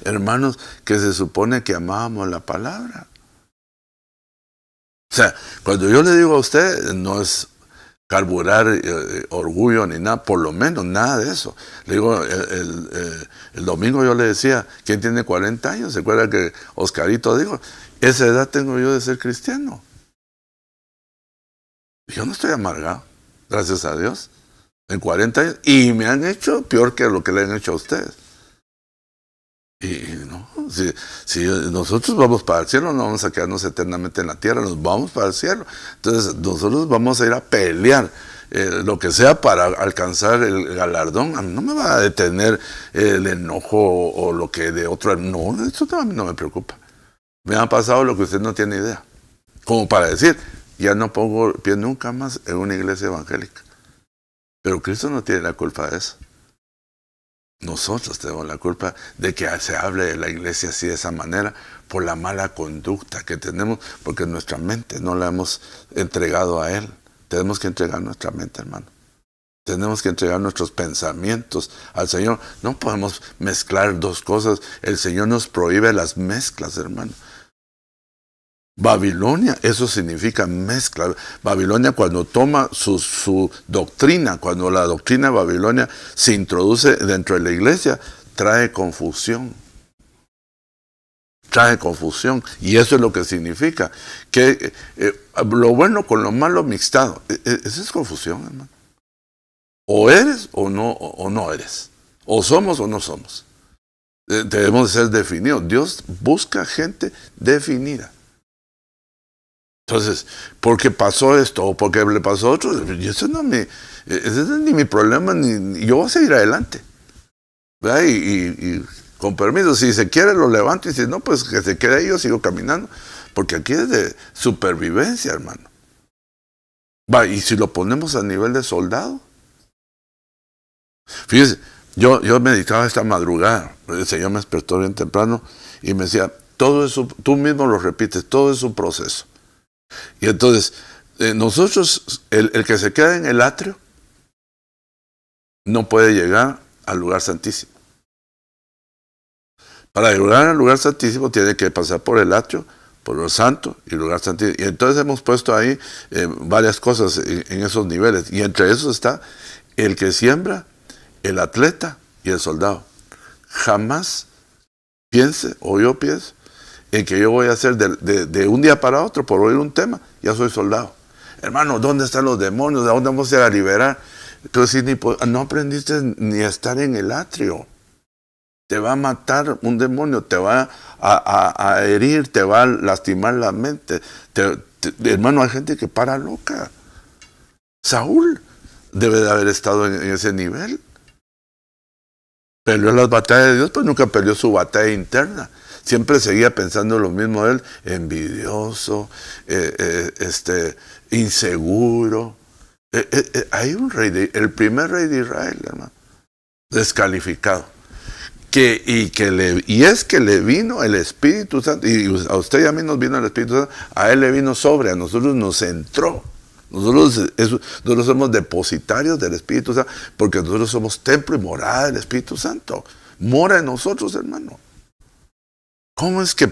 S1: hermanos que se supone que amábamos la palabra. O sea, cuando yo le digo a usted, no es carburar orgullo ni nada, por lo menos nada de eso. Le digo, el domingo yo le decía, ¿quién tiene 40 años? ¿Se acuerda que Oscarito dijo, esa edad tengo yo de ser cristiano? Yo no estoy amargado, gracias a Dios, en 40 años, y me han hecho peor que lo que le han hecho a ustedes. Y no, si nosotros vamos para el cielo, no vamos a quedarnos eternamente en la tierra, nos vamos para el cielo. Entonces nosotros vamos a ir a pelear lo que sea para alcanzar el galardón. A mí no me va a detener el enojo o lo que de otro. No, eso a mí no me preocupa. Me ha pasado lo que usted no tiene idea. Como para decir, ya no pongo pie nunca más en una iglesia evangélica. Pero Cristo no tiene la culpa de eso. Nosotros tenemos la culpa de que se hable de la iglesia así de esa manera por la mala conducta que tenemos, porque nuestra mente no la hemos entregado a Él. Tenemos que entregar nuestra mente, hermano. Tenemos que entregar nuestros pensamientos al Señor. No podemos mezclar dos cosas. El Señor nos prohíbe las mezclas, hermano. Babilonia, eso significa mezcla. Babilonia, cuando toma su doctrina, cuando la doctrina de Babilonia se introduce dentro de la iglesia, trae confusión. Trae confusión. Y eso es lo que significa. Que lo bueno con lo malo mixtado. Esa es confusión, hermano. O eres o no eres. O somos o no somos. Debemos ser definidos. Dios busca gente definida. Entonces, porque pasó esto o porque le pasó a otro, ese no es ni mi problema, ni yo voy a seguir adelante. ¿Verdad? Y con permiso, si se quiere lo levanto y si no, pues que se quede ahí, yo sigo caminando. Porque aquí es de supervivencia, hermano. Va, y si lo ponemos a nivel de soldado. Fíjese, yo meditaba esta madrugada, el Señor me despertó bien temprano y me decía, todo eso, tú mismo lo repites, todo es un proceso. Y entonces, nosotros, el que se queda en el atrio, no puede llegar al lugar santísimo. Para llegar al lugar santísimo tiene que pasar por el atrio, por lo santo y el lugar santísimo. Y entonces hemos puesto ahí varias cosas en esos niveles. Y entre esos está el que siembra, el atleta y el soldado. Jamás piense, o yo pienso, en que yo voy a hacer de un día para otro, por oír un tema, ya soy soldado. Hermano, ¿dónde están los demonios? ¿A dónde vamos a ir a liberar? Entonces, no aprendiste ni a estar en el atrio. Te va a matar un demonio, te va a herir, te va a lastimar la mente. Hermano, hay gente que para loca. Saúl debe de haber estado en ese nivel. Peleó las batallas de Dios, pues nunca peleó su batalla interna. Siempre seguía pensando lo mismo de él, envidioso, inseguro. Hay un rey, el primer rey de Israel, hermano, descalificado. Y es que le vino el Espíritu Santo, y a usted y a mí nos vino el Espíritu Santo, a él le vino sobre, a nosotros nos entró. Nosotros somos depositarios del Espíritu Santo, porque nosotros somos templo y morada del Espíritu Santo. Mora en nosotros, hermano. ¿Cómo es que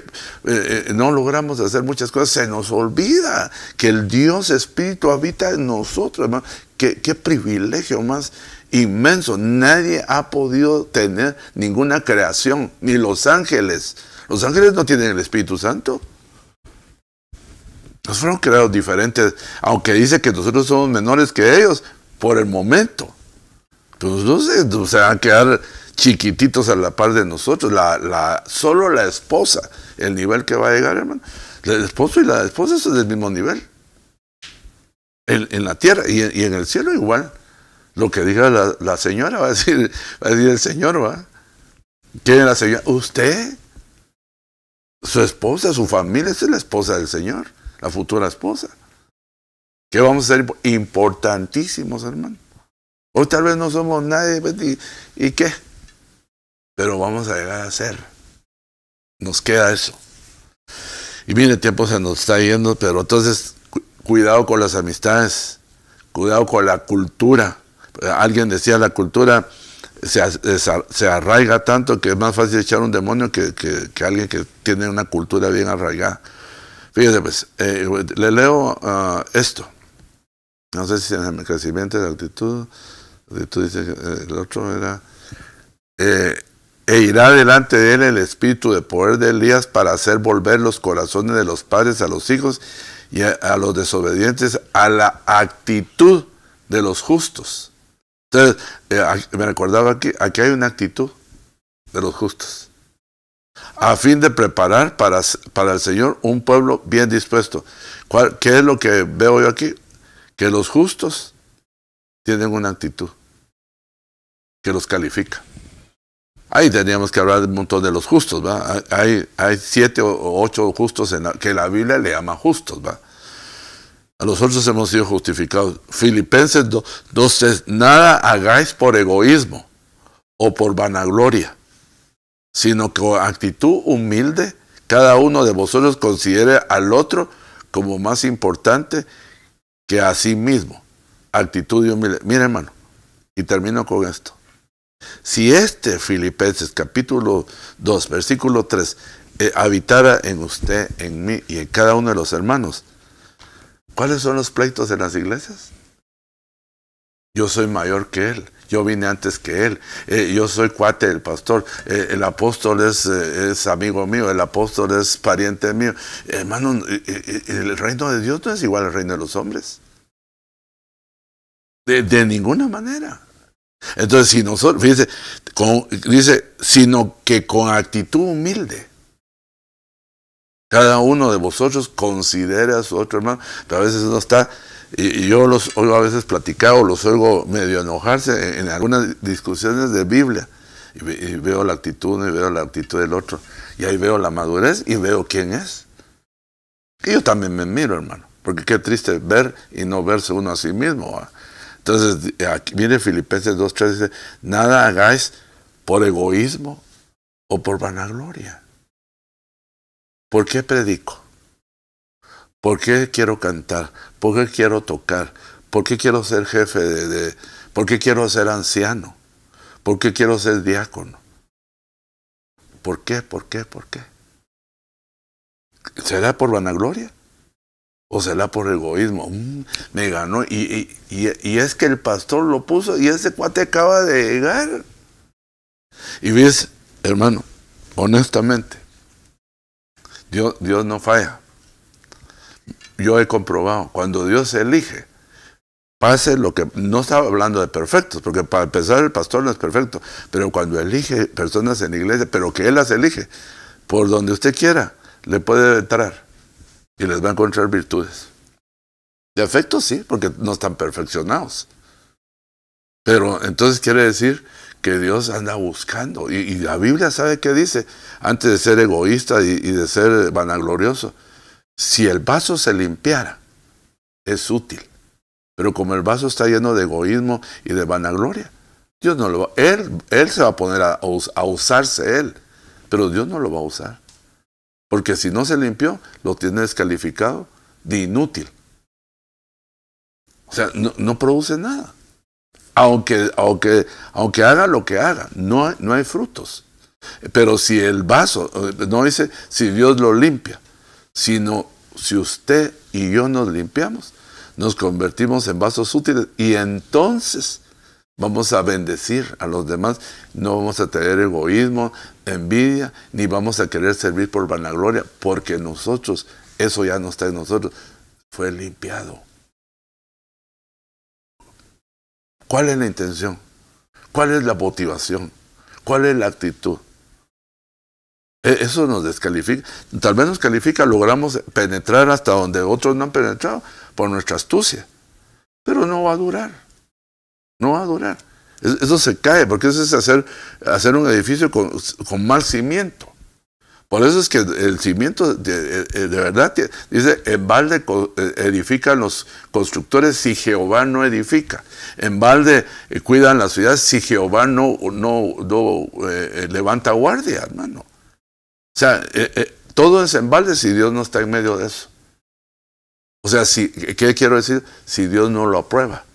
S1: no logramos hacer muchas cosas? Se nos olvida que el Dios Espíritu habita en nosotros, hermano. Qué privilegio más inmenso. Nadie ha podido tener ninguna creación, ni los ángeles. Los ángeles no tienen el Espíritu Santo. Nos fueron creados diferentes, aunque dice que nosotros somos menores que ellos, por el momento. Pues no sé, se van a quedar chiquititos a la par de nosotros. Solo la esposa, el nivel que va a llegar, hermano. El esposo y la esposa son del mismo nivel. En la tierra y en el cielo igual. Lo que diga la señora va a decir el Señor, ¿va? ¿Quién es la señora? Usted, su esposa, su familia, esa es la esposa del Señor, la futura esposa. ¿Qué vamos a hacer? Importantísimos, hermano. Hoy tal vez no somos nadie, ¿y qué? Pero vamos a llegar a ser. Nos queda eso. Y mire, el tiempo se nos está yendo, pero entonces, cuidado con las amistades, cuidado con la cultura. Alguien decía, la cultura se arraiga tanto que es más fácil echar un demonio que alguien que tiene una cultura bien arraigada. Fíjese, pues, le leo esto. No sé si en el crecimiento de la actitud dice que el otro era... e irá delante de él el espíritu de poder de Elías para hacer volver los corazones de los padres a los hijos y a los desobedientes a la actitud de los justos. Entonces, me recordaba aquí hay una actitud de los justos, a fin de preparar para el Señor un pueblo bien dispuesto. ¿Qué es lo que veo yo aquí? Que los justos tienen una actitud que los califica. Ahí teníamos que hablar un montón de los justos, ¿va? Hay 7 o 8 justos que la Biblia le llama justos, ¿va? A los otros hemos sido justificados. Filipenses 2:3, nada hagáis por egoísmo o por vanagloria, sino que con actitud humilde, cada uno de vosotros considere al otro como más importante que a sí mismo. Actitud humilde. Mira, hermano, y termino con esto. Si Filipenses capítulo 2, versículo 3, habitara en usted, en mí y en cada uno de los hermanos, ¿cuáles son los pleitos de las iglesias? Yo soy mayor que él, yo vine antes que él, yo soy cuate del pastor, el apóstol es amigo mío, el apóstol es pariente mío. Hermano, el reino de Dios no es igual al reino de los hombres. De ninguna manera. Entonces, si nosotros, fíjese, dice, sino que con actitud humilde, cada uno de vosotros considere a su otro hermano, pero a veces no está, y yo los oigo a veces platicar, o los oigo medio enojarse en algunas discusiones de Biblia, y veo la actitud, y veo la actitud del otro, y ahí veo la madurez, y veo quién es. Y yo también me miro, hermano, porque qué triste ver y no verse uno a sí mismo, ¿va? Entonces, aquí, mire Filipenses 2:3 dice, nada hagáis por egoísmo o por vanagloria. ¿Por qué predico? ¿Por qué quiero cantar? ¿Por qué quiero tocar? ¿Por qué quiero ser jefe ¿por qué quiero ser anciano? ¿Por qué quiero ser diácono? ¿Por qué? ¿Por qué? ¿Por qué? ¿Será por vanagloria? ¿O será por egoísmo? Me ganó. Y es que el pastor lo puso y ese cuate acaba de llegar. Y ves, hermano, honestamente, Dios no falla. Yo he comprobado, cuando Dios elige, pase lo que, no estaba hablando de perfectos, porque para empezar el pastor no es perfecto, pero cuando elige personas en la iglesia, pero que Él las elige, por donde usted quiera, le puede entrar y les va a encontrar virtudes. Defectos sí, porque no están perfeccionados. Pero entonces quiere decir que Dios anda buscando. Y la Biblia sabe qué dice, antes de ser egoísta y de ser vanaglorioso. Si el vaso se limpiara, es útil. Pero como el vaso está lleno de egoísmo y de vanagloria, Dios no lo va, él se va a poner a usarse él, pero Dios no lo va a usar. Porque si no se limpió, lo tiene descalificado de inútil. O sea, no produce nada. Aunque haga lo que haga, no hay frutos. Pero si el vaso, no dice si Dios lo limpia, sino si usted y yo nos limpiamos, nos convertimos en vasos útiles y entonces vamos a bendecir a los demás. No vamos a tener egoísmo, envidia, ni vamos a querer servir por vanagloria, porque nosotros, eso ya no está en nosotros, fue limpiado. ¿Cuál es la intención? ¿Cuál es la motivación? ¿Cuál es la actitud? Eso nos descalifica. Tal vez nos califica, logramos penetrar hasta donde otros no han penetrado por nuestra astucia. Pero no va a durar. No va a durar. Eso se cae, porque eso es hacer un edificio con mal cimiento. Por eso es que el cimiento de verdad dice, en balde edifican los constructores si Jehová no edifica. En balde cuidan las ciudades si Jehová no levanta guardia, hermano. O sea, todo es en balde si Dios no está en medio de eso. O sea, ¿qué quiero decir? Si Dios no lo aprueba.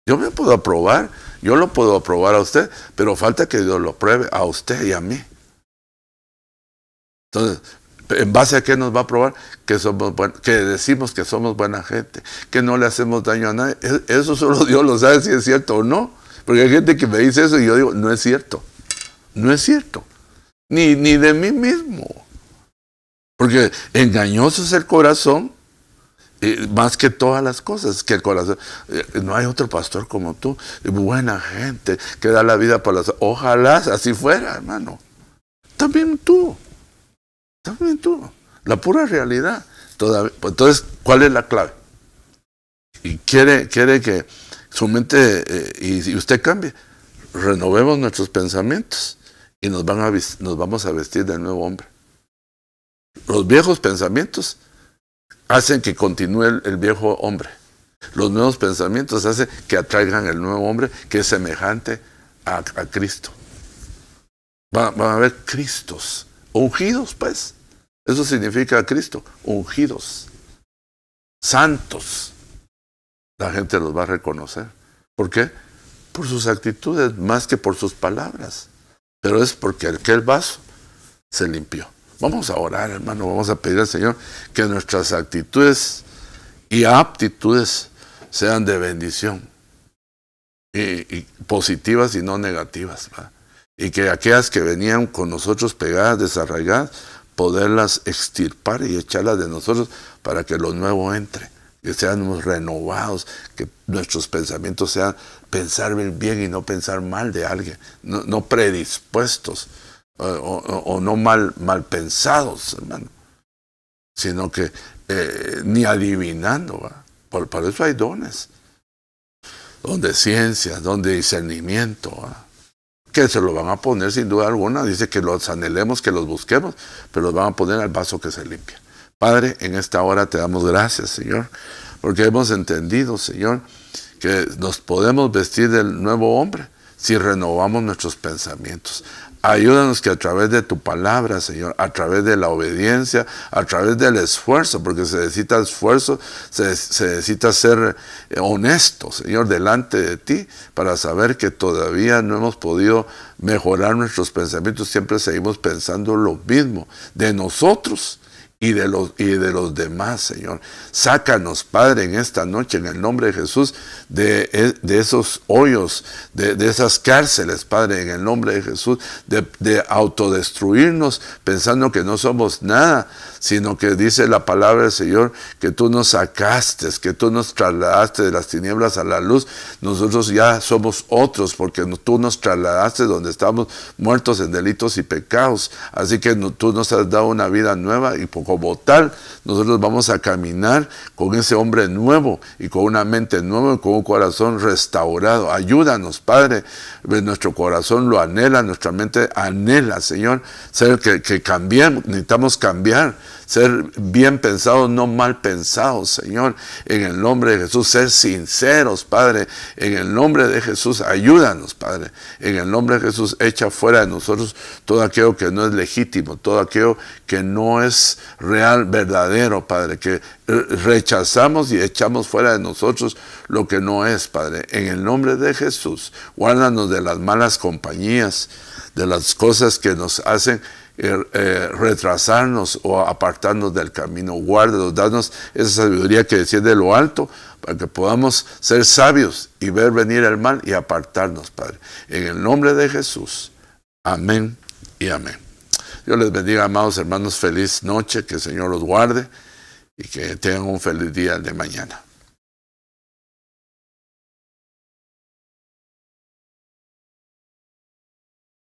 S1: Yo me puedo aprobar, yo lo puedo aprobar a usted, pero falta que Dios lo apruebe a usted y a mí. Entonces, ¿en base a qué nos va a aprobar? Que decimos que somos buena gente, que no le hacemos daño a nadie. Eso solo Dios lo sabe si es cierto o no. Porque hay gente que me dice eso y yo digo, no es cierto. No es cierto. Ni de mí mismo. Porque engañoso es el corazón, más que todas las cosas, que el corazón. No hay otro pastor como tú, buena gente, que da la vida por las... Ojalá así fuera, hermano. También tú. La pura realidad. Entonces, ¿cuál es la clave? Y quiere que su mente y usted cambie. Renovemos nuestros pensamientos y nos vamos a vestir del nuevo hombre. Los viejos pensamientos hacen que continúe el viejo hombre. Los nuevos pensamientos hacen que atraigan el nuevo hombre que es semejante a Cristo. Van a haber Cristos. Ungidos, pues. Eso significa Cristo. Ungidos. Santos. La gente los va a reconocer. ¿Por qué? Por sus actitudes, más que por sus palabras. Pero es porque aquel vaso se limpió. Vamos a orar, hermano. Vamos a pedir al Señor que nuestras actitudes y aptitudes sean de bendición. Y positivas y no negativas, ¿verdad? Y que aquellas que venían con nosotros pegadas, desarraigadas, poderlas extirpar y echarlas de nosotros para que lo nuevo entre. que seamos renovados, que nuestros pensamientos sean pensar bien y no pensar mal de alguien, no predispuestos o no mal pensados, hermano, sino que ni adivinando, ¿va? Por eso hay dones, donde ciencia, donde discernimiento, ¿va? Que se lo van a poner sin duda alguna. Dice que los anhelemos, que los busquemos, pero los van a poner al vaso que se limpia. Padre, en esta hora te damos gracias, Señor, porque hemos entendido, Señor, que nos podemos vestir del nuevo hombre si renovamos nuestros pensamientos. Ayúdanos que a través de tu palabra, Señor, a través de la obediencia, a través del esfuerzo, porque se necesita esfuerzo, se necesita ser honesto, Señor, delante de ti, para saber que todavía no hemos podido mejorar nuestros pensamientos. Siempre seguimos pensando lo mismo de nosotros y de los demás, Señor. Sácanos, Padre, en esta noche, en el nombre de Jesús, de esos hoyos, de esas cárceles, Padre, en el nombre de Jesús, de autodestruirnos pensando que no somos nada, sino que dice la palabra del Señor, que tú nos sacaste, que tú nos trasladaste de las tinieblas a la luz. Nosotros ya somos otros, porque tú nos trasladaste donde estábamos muertos en delitos y pecados. Así que tú nos has dado una vida nueva, y como tal, nosotros vamos a caminar con ese hombre nuevo y con una mente nueva y con un corazón restaurado. Ayúdanos, Padre. Nuestro corazón lo anhela, nuestra mente anhela, Señor, ser que cambiemos. Necesitamos cambiar, ser bien pensados, no mal pensados, Señor, en el nombre de Jesús. Ser sinceros, Padre, en el nombre de Jesús. Ayúdanos, Padre, en el nombre de Jesús. Echa fuera de nosotros todo aquello que no es legítimo, todo aquello que no es real, verdadero, Padre, que rechazamos y echamos fuera de nosotros lo que no es, Padre. En el nombre de Jesús, guárdanos de las malas compañías, de las cosas que nos hacen retrasarnos o apartarnos del camino. Guárdanos, danos esa sabiduría que desciende de lo alto, para que podamos ser sabios y ver venir el mal y apartarnos, Padre. En el nombre de Jesús. Amén y amén. Dios les bendiga, amados hermanos. Feliz noche, que el Señor los guarde y que tengan un feliz día de mañana.